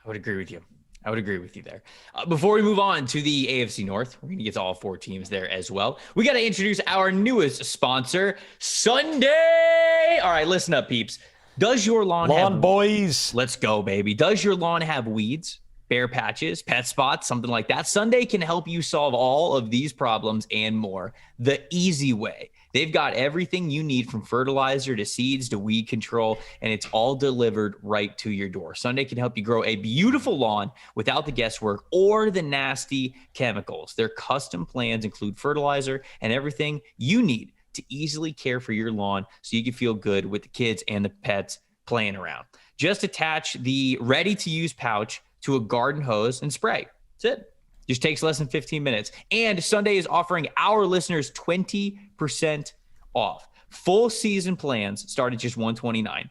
would agree with you. I would agree with you there. Before we move on to the AFC North, we're going to get to all 4 teams there as well. We got to introduce our newest sponsor, Sunday. All right, listen up, peeps. Does your lawn have boys? Let's go, baby. Does your lawn have weeds, bare patches, pet spots, something like that? Sunday can help you solve all of these problems and more the easy way. They've got everything you need from fertilizer to seeds to weed control, and it's all delivered right to your door. Sunday can help you grow a beautiful lawn without the guesswork or the nasty chemicals. Their custom plans include fertilizer and everything you need to easily care for your lawn so you can feel good with the kids and the pets playing around. Just attach the ready-to-use pouch to a garden hose and spray. That's it. Just takes less than 15 minutes. And Sunday is offering our listeners 20% off. Full season plans start at just $129.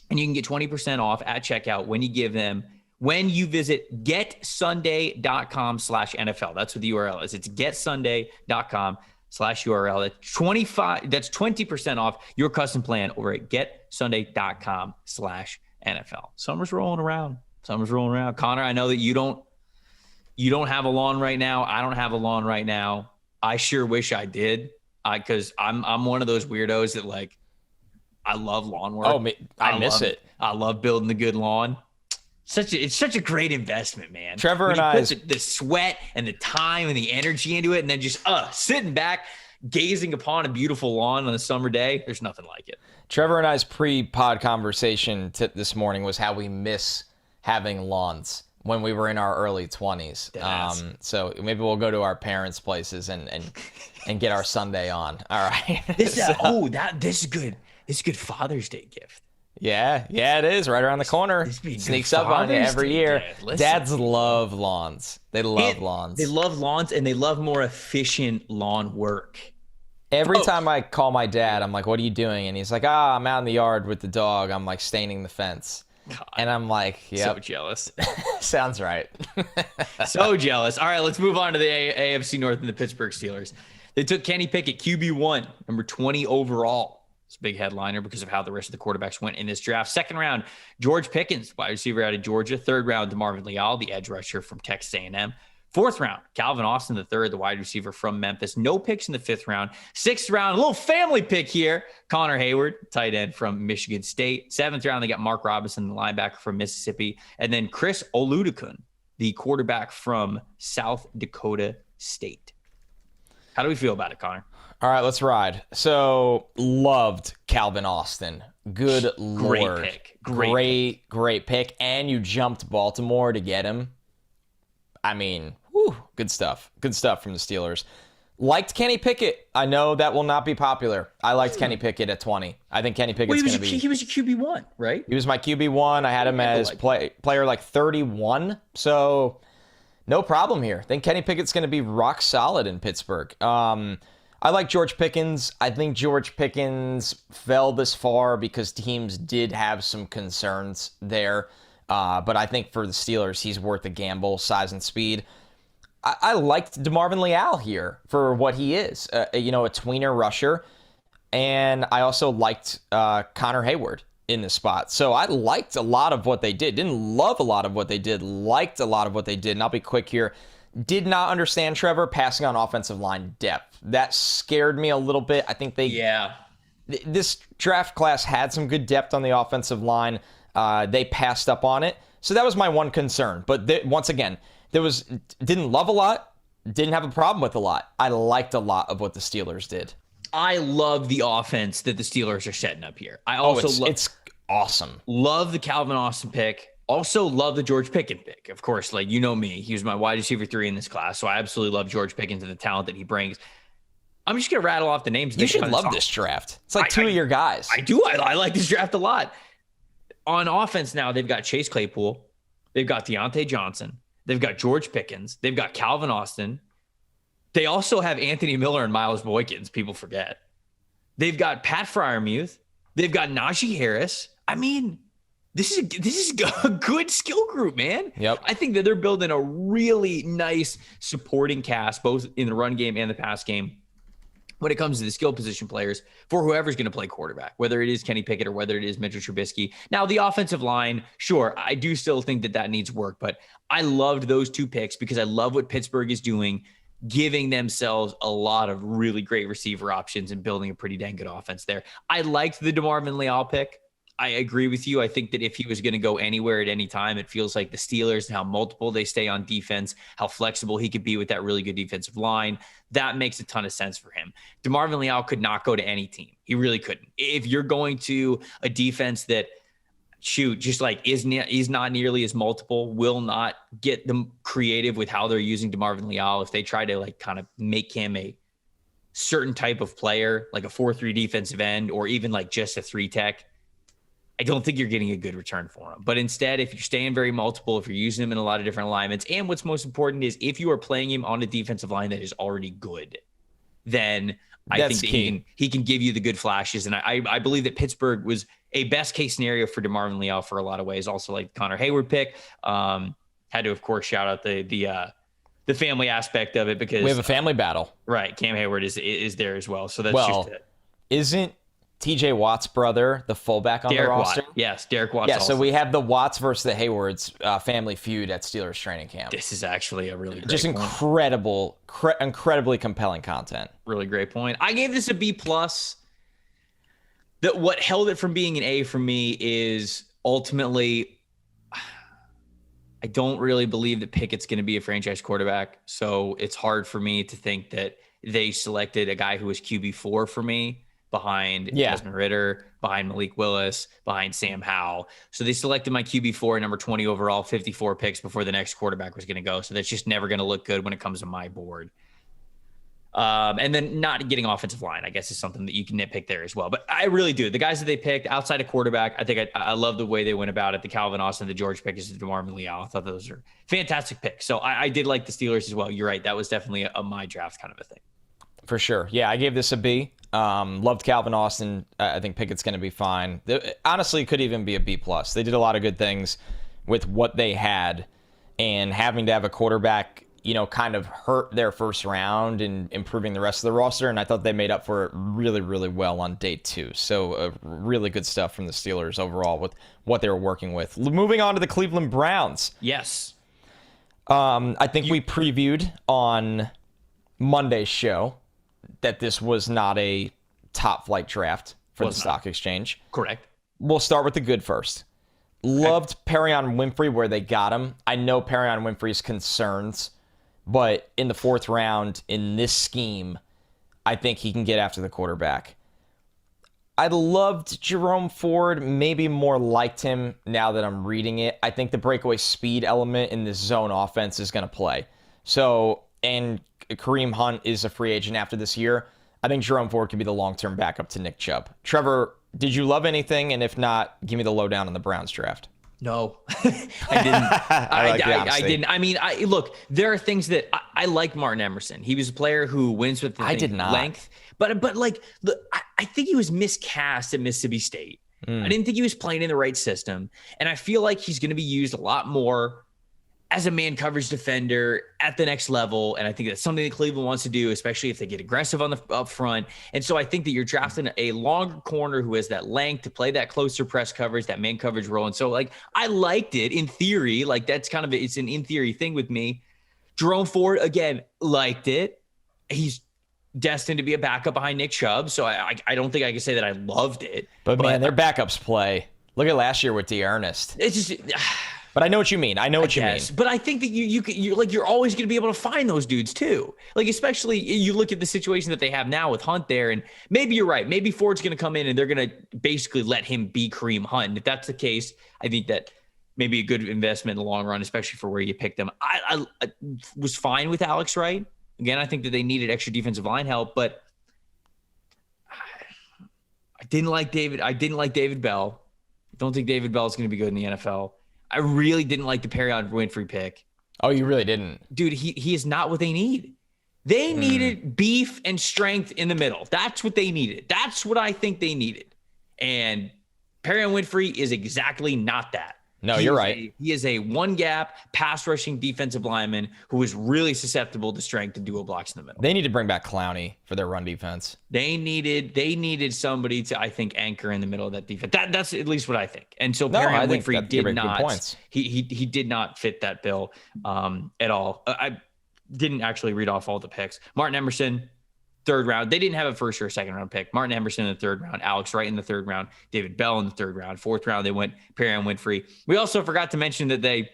And you can get 20% off at checkout when you visit getsunday.com/NFL. That's what the URL is. It's getsunday.com/URL. That's 20% off your custom plan over at getsunday.com/NFL. Summer's rolling around. Connor, I know that you don't have a lawn right now. I don't have a lawn right now. I sure wish I did. Because I'm one of those weirdos that like, I love lawn work. Oh, I miss it. I love building the good lawn. It's such a great investment, man. Trevor when and I, put the sweat and the time and the energy into it, and then just sitting back, gazing upon a beautiful lawn on a summer day. There's nothing like it. Trevor and I's pre-pod conversation this morning was how we miss having lawns when we were in our early 20s. So maybe we'll go to our parents' places and get our Sunday on. All right. This is good. This is a good Father's Day gift. Yeah, it is right around the corner. Sneaks up on you every year. Dads love lawns. They love lawns. They love lawns, and they love more efficient lawn work. Every time I call my dad, I'm like, "What are you doing?" And he's like, I'm out in the yard with the dog. I'm like staining the fence." God, and I'm like, so jealous. Sounds right. So jealous. All right, let's move on to the AFC North and the Pittsburgh Steelers. They took Kenny Pickett, QB1, number 20 overall. It's a big headliner because of how the rest of the quarterbacks went in this draft. Second round, George Pickens, wide receiver out of Georgia. Third round, DeMarvin Leal, the edge rusher from Texas A&M. Fourth round, Calvin Austin III, the wide receiver from Memphis. No picks in the fifth round. Sixth round, a little family pick here. Connor Hayward, tight end from Michigan State. Seventh round, they got Mark Robinson, the linebacker from Mississippi. And then Chris Oludekun, the quarterback from South Dakota State. How do we feel about it, Connor? All right, let's ride. So, loved Calvin Austin. Good Lord. Great pick. Great pick. And you jumped Baltimore to get him. I mean, whew, good stuff. Good stuff from the Steelers. Liked Kenny Pickett. I know that will not be popular. I liked Kenny Pickett at 20. I think Kenny Pickett's going to be... He was your QB1, right? He was my QB1. I had him as player like 31. So, no problem here. I think Kenny Pickett's going to be rock solid in Pittsburgh. I like George Pickens. I think George Pickens fell this far because teams did have some concerns there. But I think for the Steelers, he's worth a gamble, size and speed. I liked DeMarvin Leal here for what he is, a tweener rusher. And I also liked Connor Hayward in this spot. So I liked a lot of what they did. Didn't love a lot of what they did. Liked a lot of what they did. And I'll be quick here. Did not understand, Trevor, passing on offensive line depth. That scared me a little bit. I think this draft class had some good depth on the offensive line. They passed up on it. So that was my one concern. But once again, didn't love a lot, didn't have a problem with a lot. I liked a lot of what the Steelers did. I love the offense that the Steelers are setting up here. It's awesome. Love the Calvin Austin pick. Also love the George Pickens pick. Of course, like you know me, he was my wide receiver 3 in this class. So I absolutely love George Pickens and the talent that he brings. I'm just going to rattle off the names. You should love this draft. It's like two of your guys. I do. I like this draft a lot. On offense now, they've got Chase Claypool. They've got Deontay Johnson. They've got George Pickens. They've got Calvin Austin. They also have Anthony Miller and Miles Boykins. People forget. They've got Pat Freiermuth. They've got Najee Harris. I mean, this is a good skill group, man. Yep. I think that they're building a really nice supporting cast, both in the run game and the pass game, when it comes to the skill position players for whoever's going to play quarterback, whether it is Kenny Pickett or whether it is Mitchell Trubisky. Now, the offensive line, sure, I do still think that needs work, but I loved those two picks because I love what Pittsburgh is doing, giving themselves a lot of really great receiver options and building a pretty dang good offense there. I liked the DeMarvin Leal pick. I agree with you. I think that if he was going to go anywhere at any time, it feels like the Steelers and how multiple they stay on defense, how flexible he could be with that really good defensive line. That makes a ton of sense for him. DeMarvin Leal could not go to any team. He really couldn't. If you're going to a defense that, just like is not nearly as multiple, will not get them creative with how they're using DeMarvin Leal. If they try to like kind of make him a certain type of player, like a 4-3 defensive end, or even like just a 3 tech, I don't think you're getting a good return for him. But instead, if you're staying very multiple, if you're using him in a lot of different alignments, and what's most important is if you are playing him on a defensive line that is already good, then I think that he can give you the good flashes. And I believe that Pittsburgh was a best case scenario for DeMarvin Leal for a lot of ways. Also like Connor Hayward pick. Had to, of course, shout out the family aspect of it because we have a family battle. Right. Cam Hayward is there as well. So that's just it. Isn't TJ Watt's brother the fullback on the roster? Watt. Yes, Derek Watts. Yeah, so we have the Watts versus the Haywards family feud at Steelers training camp. This is actually a really great just incredibly compelling content. Really great point. I gave this a B+. What held it from being an A for me is ultimately I don't really believe that Pickett's going to be a franchise quarterback. So it's hard for me to think that they selected a guy who was QB4 for me behind Desmond Ridder, behind Malik Willis, behind Sam Howell. So they selected my QB4, number 20 overall, 54 picks before the next quarterback was going to go. So that's just never going to look good when it comes to my board. And then not getting offensive line, I guess, is something that you can nitpick there as well. But I really do. The guys that they picked outside of quarterback, I think I love the way they went about it. The Calvin Austin, the George Pickens, the DeMarvin Leal. I thought those are fantastic picks. So I did like the Steelers as well. You're right. That was definitely a my draft kind of a thing. For sure. Yeah, I gave this a B. Loved Calvin Austin. I think Pickett's going to be fine. Honestly, could even be a B+. They did a lot of good things with what they had, and having to have a quarterback kind of hurt their first round in improving the rest of the roster, and I thought they made up for it really, really well on day 2. So really good stuff from the Steelers overall with what they were working with. Moving on to the Cleveland Browns. Yes. I think we previewed on Monday's show that this was not a top flight draft for the stock exchange. Correct. We'll start with the good first. Loved Perrion Winfrey where they got him. I know Perrion Winfrey's concerns, but in the 4th round, in this scheme, I think he can get after the quarterback. I loved Jerome Ford, maybe more liked him now that I'm reading it. I think the breakaway speed element in this zone offense is going to play. So, and Kareem Hunt is a free agent after this year. I think Jerome Ford could be the long-term backup to Nick Chubb. Trevor, did you love anything? And if not, give me the lowdown on the Browns draft. No, I didn't. I didn't. I mean, look, there are things that I like Martin Emerson. He was a player who wins with length. But like, I think he was miscast at Mississippi State. I didn't think he was playing in the right system. And I feel like he's going to be used a lot more as a man coverage defender at the next level. And I think that's something that Cleveland wants to do, especially if they get aggressive on the up front. And so I think that you're drafting a longer corner who has that length to play that closer press coverage, that man coverage role. And so like, I liked it in theory, like that's kind of, it's an in theory thing with me. Jerome Ford, again, liked it. He's destined to be a backup behind Nick Chubb. So I don't think I can say that I loved it. But man, their backups play. Look at last year with D'Ernest. It's just... But I know what you mean. I mean. But I think that you're always going to be able to find those dudes too. Like, especially you look at the situation that they have now with Hunt there, and maybe you're right. Maybe Ford's going to come in and they're going to basically let him be Kareem Hunt. And if that's the case, I think that may be a good investment in the long run, especially for where you picked them. I was fine with Alex Wright. Again, I think that they needed extra defensive line help, but I didn't like David. I didn't like David Bell. I don't think David Bell is going to be good in the NFL. I really didn't like the Perrion Winfrey pick. Oh, you really didn't? Dude, he is not what they need. They needed beef and strength in the middle. That's what they needed. That's what I think they needed. And Perrion Winfrey is exactly not that. No, you're right. He is a one-gap, pass-rushing defensive lineman who is really susceptible to strength and dual blocks in the middle. They need to bring back Clowney for their run defense. They needed somebody to, I think, anchor in the middle of that defense. That's at least what I think. And so Perrion Winfrey did not. He did not fit that bill at all. I didn't actually read off all the picks. Martin Emerson, 3rd round. They didn't have a 1st or a 2nd round pick. Martin Emerson in the 3rd round, Alex Wright in the 3rd round, David Bell in the 3rd round. 4th round, they went Perrion Winfrey. We also forgot to mention that they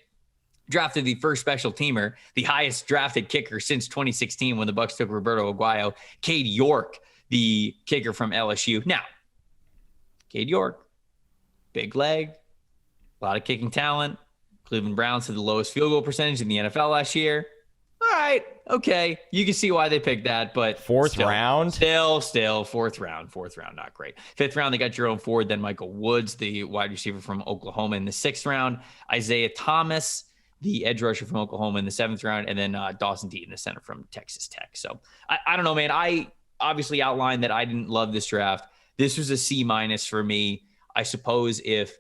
drafted the first special teamer, the highest drafted kicker since 2016 when the Bucs took Roberto Aguayo, Cade York, the kicker from LSU. Now, Cade York, big leg, a lot of kicking talent. Cleveland Browns had the lowest field goal percentage in the NFL last year. All right, okay. You can see why they picked that, but 4th round? Still 4th round, not great. 5th round, they got Jerome Ford, then Michael Woods, the wide receiver from Oklahoma in the 6th round, Isaiah Thomas, the edge rusher from Oklahoma in the 7th round, and then Dawson Deaton, the center from Texas Tech. So I don't know, man. I obviously outlined that I didn't love this draft. This was a C- for me. I suppose if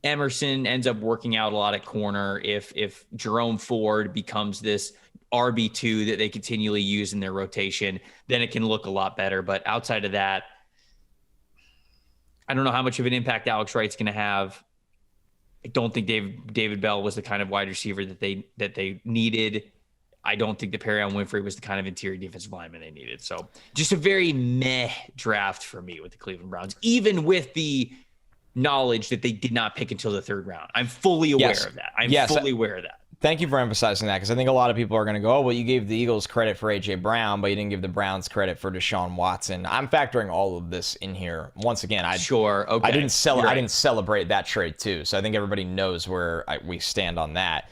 Emerson ends up working out a lot at corner, if Jerome Ford becomes this RB2 that they continually use in their rotation, then it can look a lot better. But outside of that, I don't know how much of an impact Alex Wright's going to have. I don't think David Bell was the kind of wide receiver that they needed. I don't think the Perrion Winfrey was the kind of interior defensive lineman they needed. So just a very meh draft for me with the Cleveland Browns, even with the knowledge that they did not pick until the 3rd round. I'm fully aware of that. I'm fully aware of that. Thank you for emphasizing that, because I think a lot of people are going to go, oh, well, you gave the Eagles credit for A.J. Brown, but you didn't give the Browns credit for Deshaun Watson. I'm factoring all of this in here. Once again, I didn't celebrate that trade too, so I think everybody knows where we stand on that.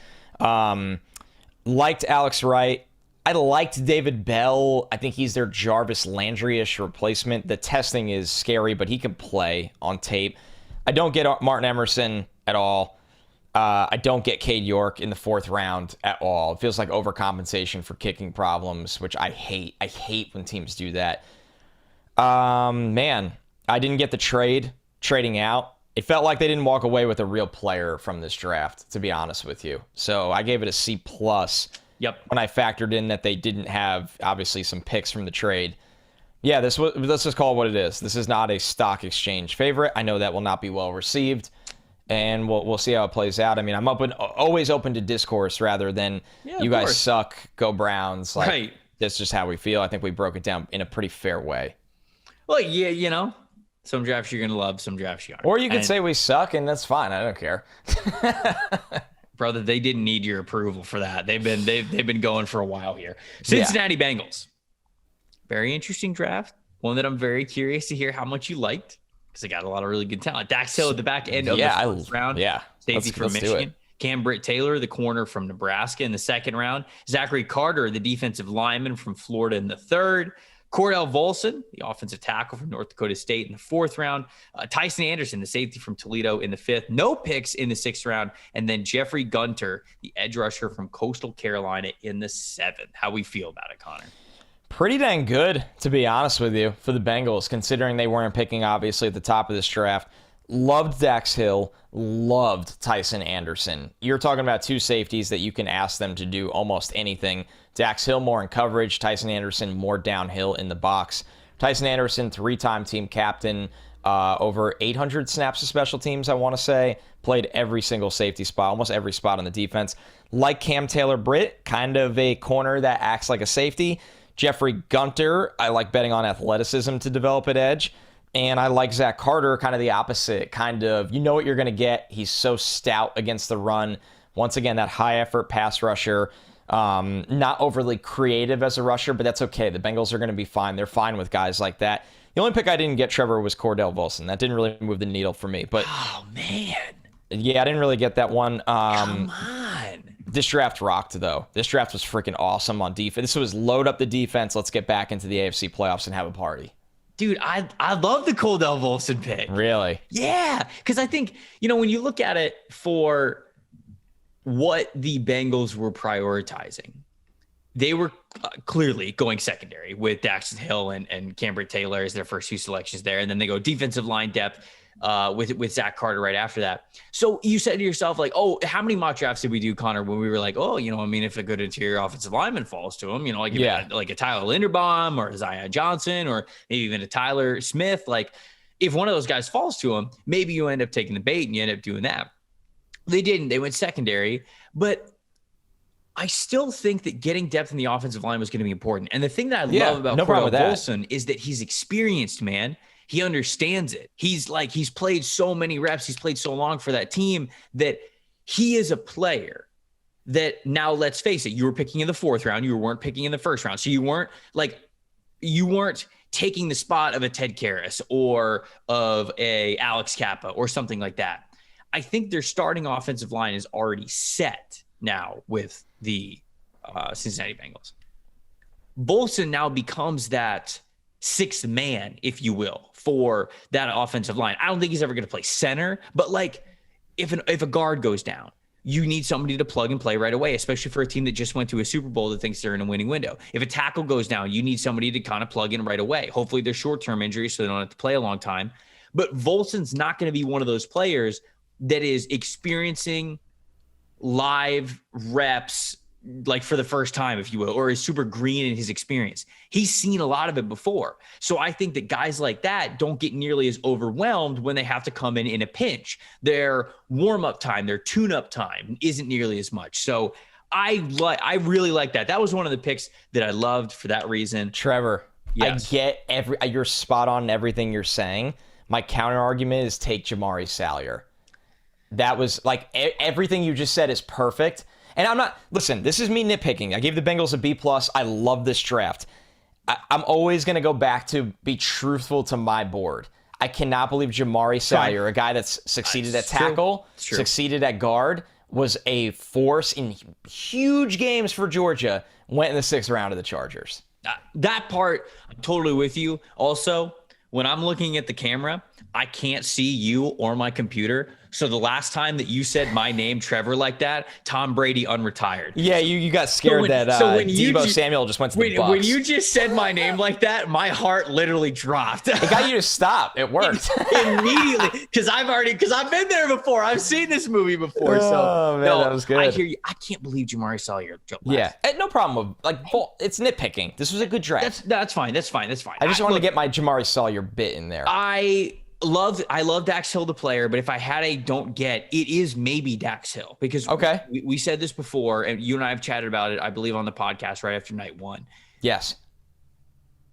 Liked Alex Wright. I liked David Bell. I think he's their Jarvis Landry-ish replacement. The testing is scary, but he can play on tape. I don't get Martin Emerson at all. I don't get Cade York in the 4th round at all. It feels like overcompensation for kicking problems, which I hate. I hate when teams do that. Man, I didn't get the trading out. It felt like they didn't walk away with a real player from this draft, to be honest with you. So I gave it a C+. Yep. When I factored in that they didn't have, obviously, some picks from the trade. Yeah, let's just call it what it is. This is not a stock exchange favorite. I know that will not be well received, and we'll see how it plays out. I mean, I'm always open to discourse rather than you guys suck, go Browns. Like, right. That's just how we feel. I think we broke it down in a pretty fair way. Well, yeah, some drafts you're gonna love, some drafts you aren't. Or you could say we suck, and that's fine. I don't care. Brother, they didn't need your approval for that. They've been going for a while here. Cincinnati Bengals. Very interesting draft. One that I'm very curious to hear how much you liked, because they got a lot of really good talent. Dax Hill at the back end of the first round. Yeah. Safety from Michigan. Cam Britt-Taylor, the corner from Nebraska in the second round. Zachary Carter, the defensive lineman from Florida in the third. Cordell Volson, the offensive tackle from North Dakota State in the fourth round. Tyson Anderson, the safety from Toledo in the fifth. No picks in the sixth round. And then Jeffrey Gunter, the edge rusher from Coastal Carolina in the seventh. How we feel about it, Connor? Pretty dang good, to be honest with you, for the Bengals, considering they weren't picking, obviously, at the top of this draft. Loved Dax Hill, loved Tyson Anderson. You're talking about two safeties that you can ask them to do almost anything. Dax Hill more in coverage, Tyson Anderson more downhill in the box. Tyson Anderson, three-time team captain, over 800 snaps of special teams, I want to say. Played every single safety spot, almost every spot on the defense. Like Cam Taylor-Britt, kind of a corner that acts like a safety. Jeffrey Gunter, I like betting on athleticism to develop at edge. And I like Zach Carter, kind of the opposite, kind of, you know what you're going to get. He's so stout against the run. Once again, that high-effort pass rusher. Not overly creative as a rusher, but that's okay. The Bengals are going to be fine. They're fine with guys like that. The only pick I didn't get, Trevor, was Cordell Volson. That didn't really move the needle for me. But oh, man. Yeah, I didn't really get that one. Come on. This draft rocked, though. This draft was freaking awesome on defense. This was load up the defense. Let's get back into the AFC playoffs and have a party. Dude, I love the Cordell Volson pick. Really? Yeah, because I think, when you look at it for what the Bengals were prioritizing, they were clearly going secondary with Dax Hill and Cam Britt-Taylor as their first two selections there. And then they go defensive line depth with Zach Carter right after that. So you said to yourself, like, oh, how many mock drafts did we do, Connor, when we were like, oh, if a good interior offensive lineman falls to him, like a Tyler Linderbaum or a Zion Johnson or maybe even a Tyler Smith, like if one of those guys falls to him, maybe you end up taking the bait and you end up doing that. They didn't. They went secondary. But I still think that getting depth in the offensive line was going to be important. And the thing that I love about Cordell Volson is that he's experienced, man. He understands it. He's played so many reps. He's played so long for that team that he is a player that now, let's face it, you were picking in the fourth round. You weren't picking in the first round. So you weren't taking the spot of a Ted Karras or of a Alex Kappa or something like that. I think their starting offensive line is already set now with the Cincinnati Bengals. Volson now becomes that sixth man, if you will, for that offensive line. I don't think he's ever going to play center, but if a guard goes down, you need somebody to plug and play right away, especially for a team that just went to a Super Bowl that thinks they're in a winning window. If a tackle goes down, you need somebody to kind of plug in right away. Hopefully they're short-term injuries so they don't have to play a long time. But Volson's not going to be one of those players that is experiencing live reps like for the first time, if you will, or is super green in his experience. He's seen a lot of it before. So I think that guys like that don't get nearly as overwhelmed when they have to come in a pinch. Their warm-up time, their tune-up time isn't nearly as much. So I really like that. That was one of the picks that I loved for that reason. Trevor, yes. I get you're spot on in everything you're saying. My counter argument is take Jamari Salyer. That was everything you just said is perfect. And I'm not, listen, this is me nitpicking. I gave the Bengals a B+. I love this draft. I'm always going to go back to be truthful to my board. I cannot believe Jamari Salyer, a guy that's succeeded at tackle, succeeded at guard, was a force in huge games for Georgia, went in the sixth round of the Chargers. That part, I'm totally with you. Also, when I'm looking at the camera, I can't see you or my computer. So the last time that you said my name, Trevor, like that, Tom Brady unretired. Yeah, you got scared that Deebo Samuel just went to the Bucs. When you just said my name like that, my heart literally dropped. It got you to stop. It worked. Immediately. Because I've been there before. I've seen this movie before. Oh, man, that was good. I hear you. I can't believe Jamari Salyer. Yeah, no problem. It's nitpicking. This was a good draft. That's fine. I just wanted to get my Jamari Salyer bit in there. I love Dax Hill, the player, but if I had a don't get, it is maybe Dax Hill, because we said this before, and you and I have chatted about it, I believe, on the podcast right after night one. Yes.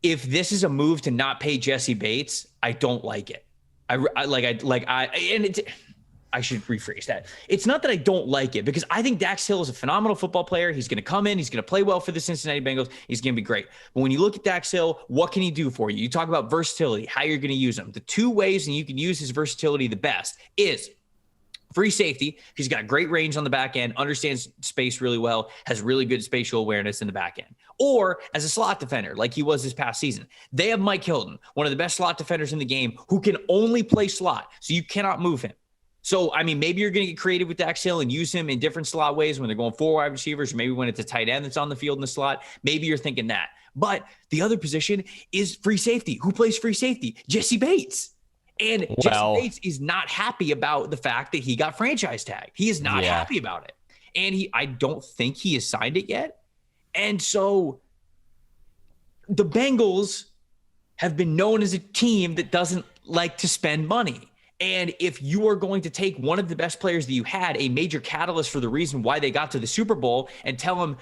If this is a move to not pay Jesse Bates, I don't like it. I should rephrase that. It's not that I don't like it, because I think Dax Hill is a phenomenal football player. He's going to come in. He's going to play well for the Cincinnati Bengals. He's going to be great. But when you look at Dax Hill, what can he do for you? You talk about versatility, how you're going to use him. The two ways and you can use his versatility the best is free safety. He's got great range on the back end, understands space really well, has really good spatial awareness in the back end. Or as a slot defender, like he was this past season. They have Mike Hilton, one of the best slot defenders in the game, who can only play slot, so you cannot move him. So, I mean, maybe you're going to get creative with Dax Hill and use him in different slot ways when they're going 4 wide receivers, or maybe when it's a tight end that's on the field in the slot. Maybe you're thinking that. But the other position is free safety. Who plays free safety? Jesse Bates. And Jesse Bates is not happy about the fact that he got franchise tagged. He is not happy about it. And I don't think he has signed it yet. And so the Bengals have been known as a team that doesn't like to spend money. And if you are going to take one of the best players that you had, a major catalyst for the reason why they got to the Super Bowl, and tell them,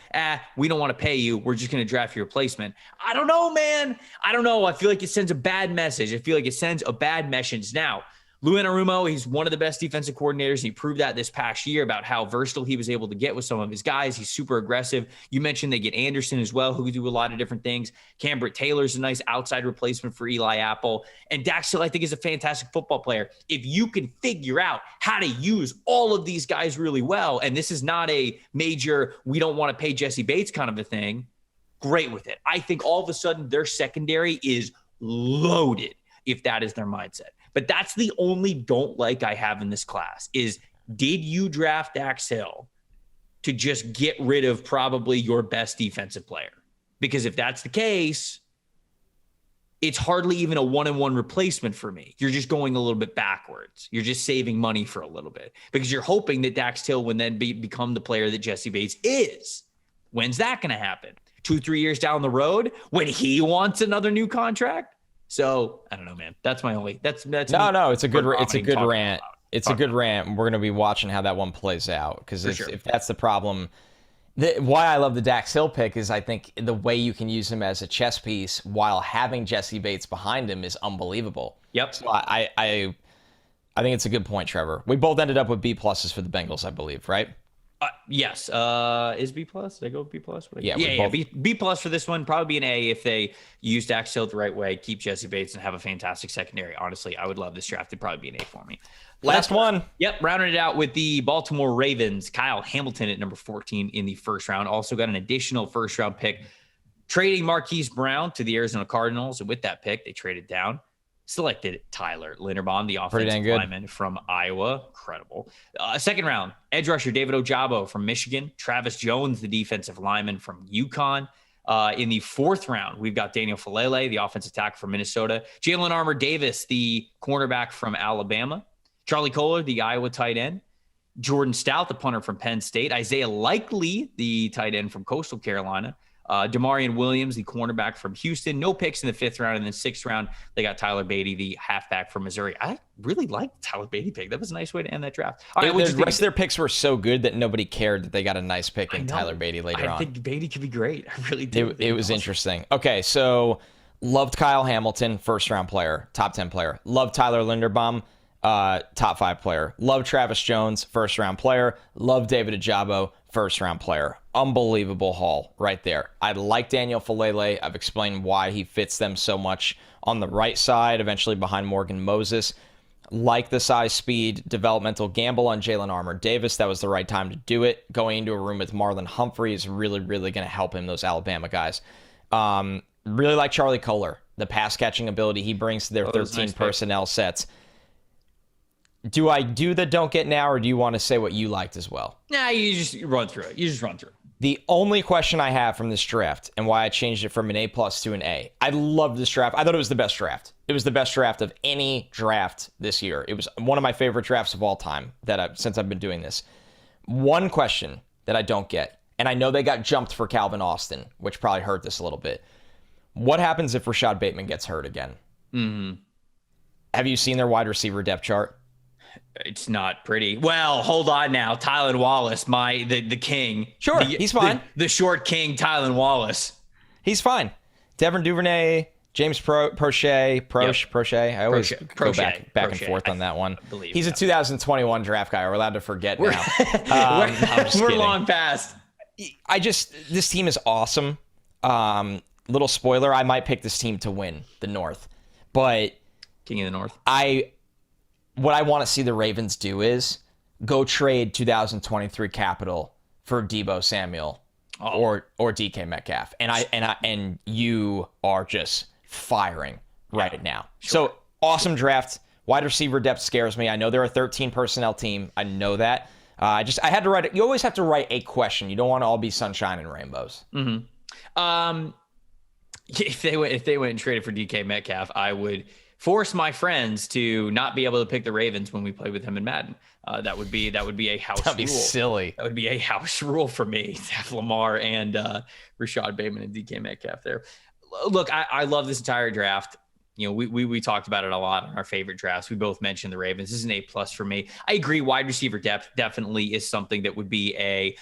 we don't want to pay you, we're just going to draft your replacement. I don't know, man. I don't know. I feel like it sends a bad message. I feel like it sends a bad message. Now, Lou Anarumo, he's one of the best defensive coordinators. And he proved that this past year about how versatile he was able to get with some of his guys. He's super aggressive. You mentioned they get Anderson as well, who can do a lot of different things. Cambert Taylor's a nice outside replacement for Eli Apple. And Dax Hill, I think, is a fantastic football player. If you can figure out how to use all of these guys really well, and this is not a major, we don't want to pay Jesse Bates kind of a thing, great with it. I think all of a sudden their secondary is loaded if that is their mindset. But that's the only don't like I have in this class is, did you draft Dax Hill to just get rid of probably your best defensive player? Because if that's the case, it's hardly even a 1-on-1 replacement for me. You're just going a little bit backwards. You're just saving money for a little bit because you're hoping that Dax Hill would then become the player that Jesse Bates is. When's that going to happen? 2-3 years down the road when he wants another new contract? So I don't know, man. That's my only. That's no. It's a good rant. It's a good rant. We're going to be watching how that one plays out, because if that's the problem, why I love the Dax Hill pick is I think the way you can use him as a chess piece while having Jesse Bates behind him is unbelievable. Yep. So I think it's a good point, Trevor. We both ended up with B pluses for the Bengals, I believe, right? Yes. Is B plus? Did I go with B plus? Yeah. B plus for this one. Probably be an A if they use Dax Hill the right way, keep Jesse Bates, and have a fantastic secondary. Honestly, I would love this draft. It'd probably be an A for me. Last one. Yep. Rounding it out with the Baltimore Ravens. Kyle Hamilton at number 14 in the first round. Also got an additional first round pick, trading Marquise Brown to the Arizona Cardinals. And with that pick, they traded down. Selected Tyler Linderbaum, the offensive lineman from Iowa. Incredible. Second round, edge rusher David Ojabo from Michigan. Travis Jones, the defensive lineman from UConn. In the fourth round, we've got Daniel Falele, the offensive tackle from Minnesota. Jalen Armour Davis, the cornerback from Alabama. Charlie Kohler, the Iowa tight end. Jordan Stout, the punter from Penn State. Isaiah Likely, the tight end from Coastal Carolina. Damarian Williams, the cornerback from Houston. No picks in the fifth round. And then sixth round, they got Tyler Beatty, the halfback from Missouri. I really liked the Tyler Beatty pick. That was a nice way to end that draft. All right, the rest of their picks were so good that nobody cared that they got a nice pick in Tyler Beatty later on. I think Beatty could be great. I really do. It was interesting. Okay, so loved Kyle Hamilton, first round player, top 10 player. Loved Tyler Linderbaum, top 5 player. Loved Travis Jones, first round player. Loved David Ojabo, first round player. Unbelievable haul right there. I like Daniel Falele. I've explained why he fits them so much on the right side, eventually behind Morgan Moses. Like the size, speed, developmental gamble on Jalen Armour Davis. That was the right time to do it. Going into a room with Marlon Humphrey is really, really going to help him, those Alabama guys. Really like Charlie Kohler, the pass catching ability he brings to their 13 personnel sets. Do I do the don't get now, or do you want to say what you liked as well? Nah, you just run through it. You just run through it. The only question I have from this draft and why I changed it from an A+ to an A. I love this draft. I thought it was the best draft. It was the best draft of any draft this year. It was one of my favorite drafts of all time since I've been doing this. One question that I don't get, and I know they got jumped for Calvin Austin, which probably hurt this a little bit. What happens if Rashad Bateman gets hurt again? Mm-hmm. Have you seen their wide receiver depth chart? It's not pretty. Well, hold on now. Tylan Wallace, the king. Sure, he's fine. The short king, Tylan Wallace. He's fine. Devin Duvernay, James Prochet. I always go back and forth on that one. He's a 2021 draft guy. We're allowed to forget now. We're long past. This team is awesome. Little spoiler, I might pick this team to win the North. But King of the North. What I want to see the Ravens do is go trade 2023 capital for Deebo Samuel or DK Metcalf. And you are just firing right now. Sure. So awesome draft. Wide receiver depth scares me. I know they're a 13 personnel team. I know that. I had to write it. You always have to write a question. You don't want to all be sunshine and rainbows. Mm-hmm. If they went and traded for DK Metcalf, I would force my friends to not be able to pick the Ravens when we play with them in Madden. That would be a house rule. That'd be silly. That would be a house rule for me to have Lamar and Rashad Bateman and DK Metcalf there. Look, I love this entire draft. You know, we talked about it a lot in our favorite drafts. We both mentioned the Ravens. This is an A+ for me. I agree. Wide receiver depth definitely is something that would be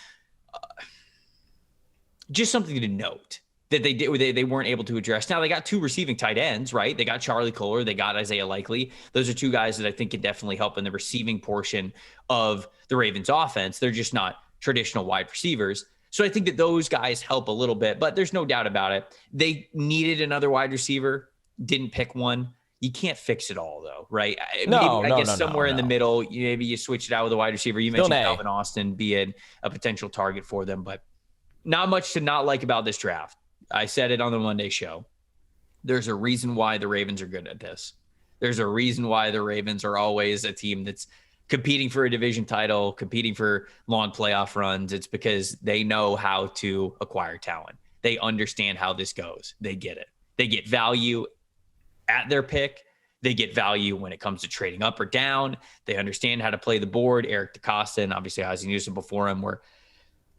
just something to note that they weren't able to address. Now, they got 2 receiving tight ends, right? They got Charlie Kolar. They got Isaiah Likely. Those are 2 guys that I think can definitely help in the receiving portion of the Ravens offense. They're just not traditional wide receivers. So I think that those guys help a little bit, but there's no doubt about it. They needed another wide receiver, didn't pick one. You can't fix it all, though, right? I guess somewhere in the middle, maybe you switch it out with a wide receiver. You mentioned Calvin Austin being a potential target for them, but not much to not like about this draft. I said it on the Monday show. There's a reason why the Ravens are good at this. There's a reason why the Ravens are always a team that's competing for a division title, competing for long playoff runs. It's because they know how to acquire talent. They understand how this goes. They get it. They get value at their pick. They get value when it comes to trading up or down. They understand how to play the board. Eric DeCosta and obviously Ozzie Newsome before him were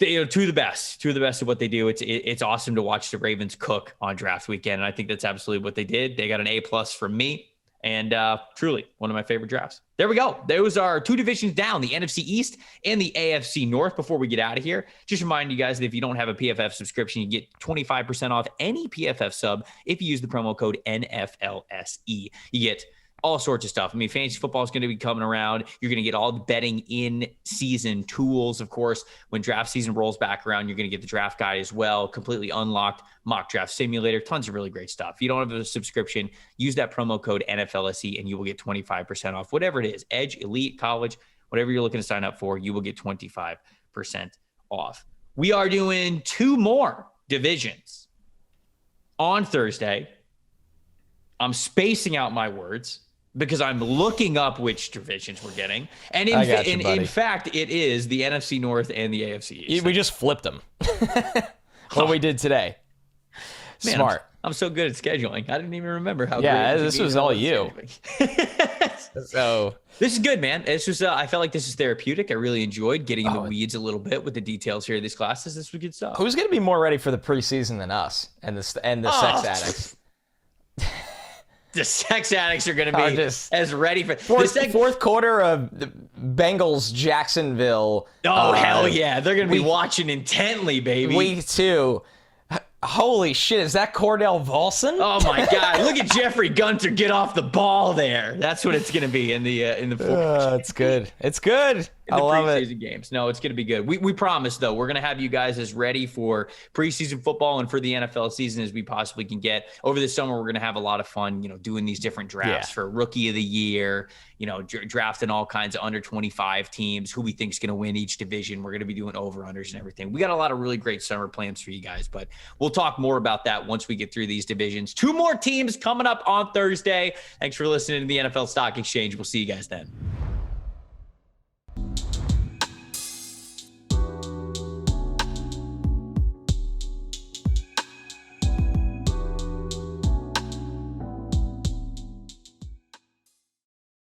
two of the best of what they do. It's awesome to watch the Ravens cook on draft weekend. And I think that's absolutely what they did. They got an A+ from me, and truly one of my favorite drafts. There we go. Those are 2 divisions down, the NFC East and the AFC North. Before we get out of here, just remind you guys that if you don't have a PFF subscription, you get 25% off any PFF sub if you use the promo code NFLSE. You get all sorts of stuff. I mean, fantasy football is going to be coming around. You're going to get all the betting in season tools. Of course, when draft season rolls back around, you're going to get the draft guide as well, completely unlocked mock draft simulator, tons of really great stuff. If you don't have a subscription, use that promo code NFLSE and you will get 25% off, whatever it is, Edge, Elite, College, whatever you're looking to sign up for, you will get 25% off. We are doing 2 more divisions on Thursday. I'm spacing out my words because I'm looking up which divisions we're getting. And in fact, it is the NFC North and the AFC East. We just flipped them. What we did today. Man, Smart. I'm so good at scheduling. I didn't even remember how great great this was all you. So this is good, man. It's just I felt like this is therapeutic. I really enjoyed getting in the weeds a little bit with the details here of these classes. This was good stuff. Who's going to be more ready for the preseason than us and the sex addicts? The sex addicts are going to be as ready for fourth quarter of the Bengals Jacksonville. Oh, hell yeah. They're going to be watching intently, baby. Week 2. Holy shit, is that Cordell Volson? Oh my God! Look at Jeffrey Gunter get off the ball there. That's what it's going to be in the fourth. It's good. It's good. I love it. Preseason games. No, it's going to be good. We promise though, we're going to have you guys as ready for preseason football and for the NFL season as we possibly can get. Over the summer, we're going to have a lot of fun, doing these different drafts for Rookie of the Year. Drafting all kinds of under 25 teams, who we think is going to win each division. We're going to be doing over-unders and everything. We got a lot of really great summer plans for you guys, but we'll talk more about that once we get through these divisions. 2 more teams coming up on Thursday. Thanks for listening to the NFL Stock Exchange. We'll see you guys then.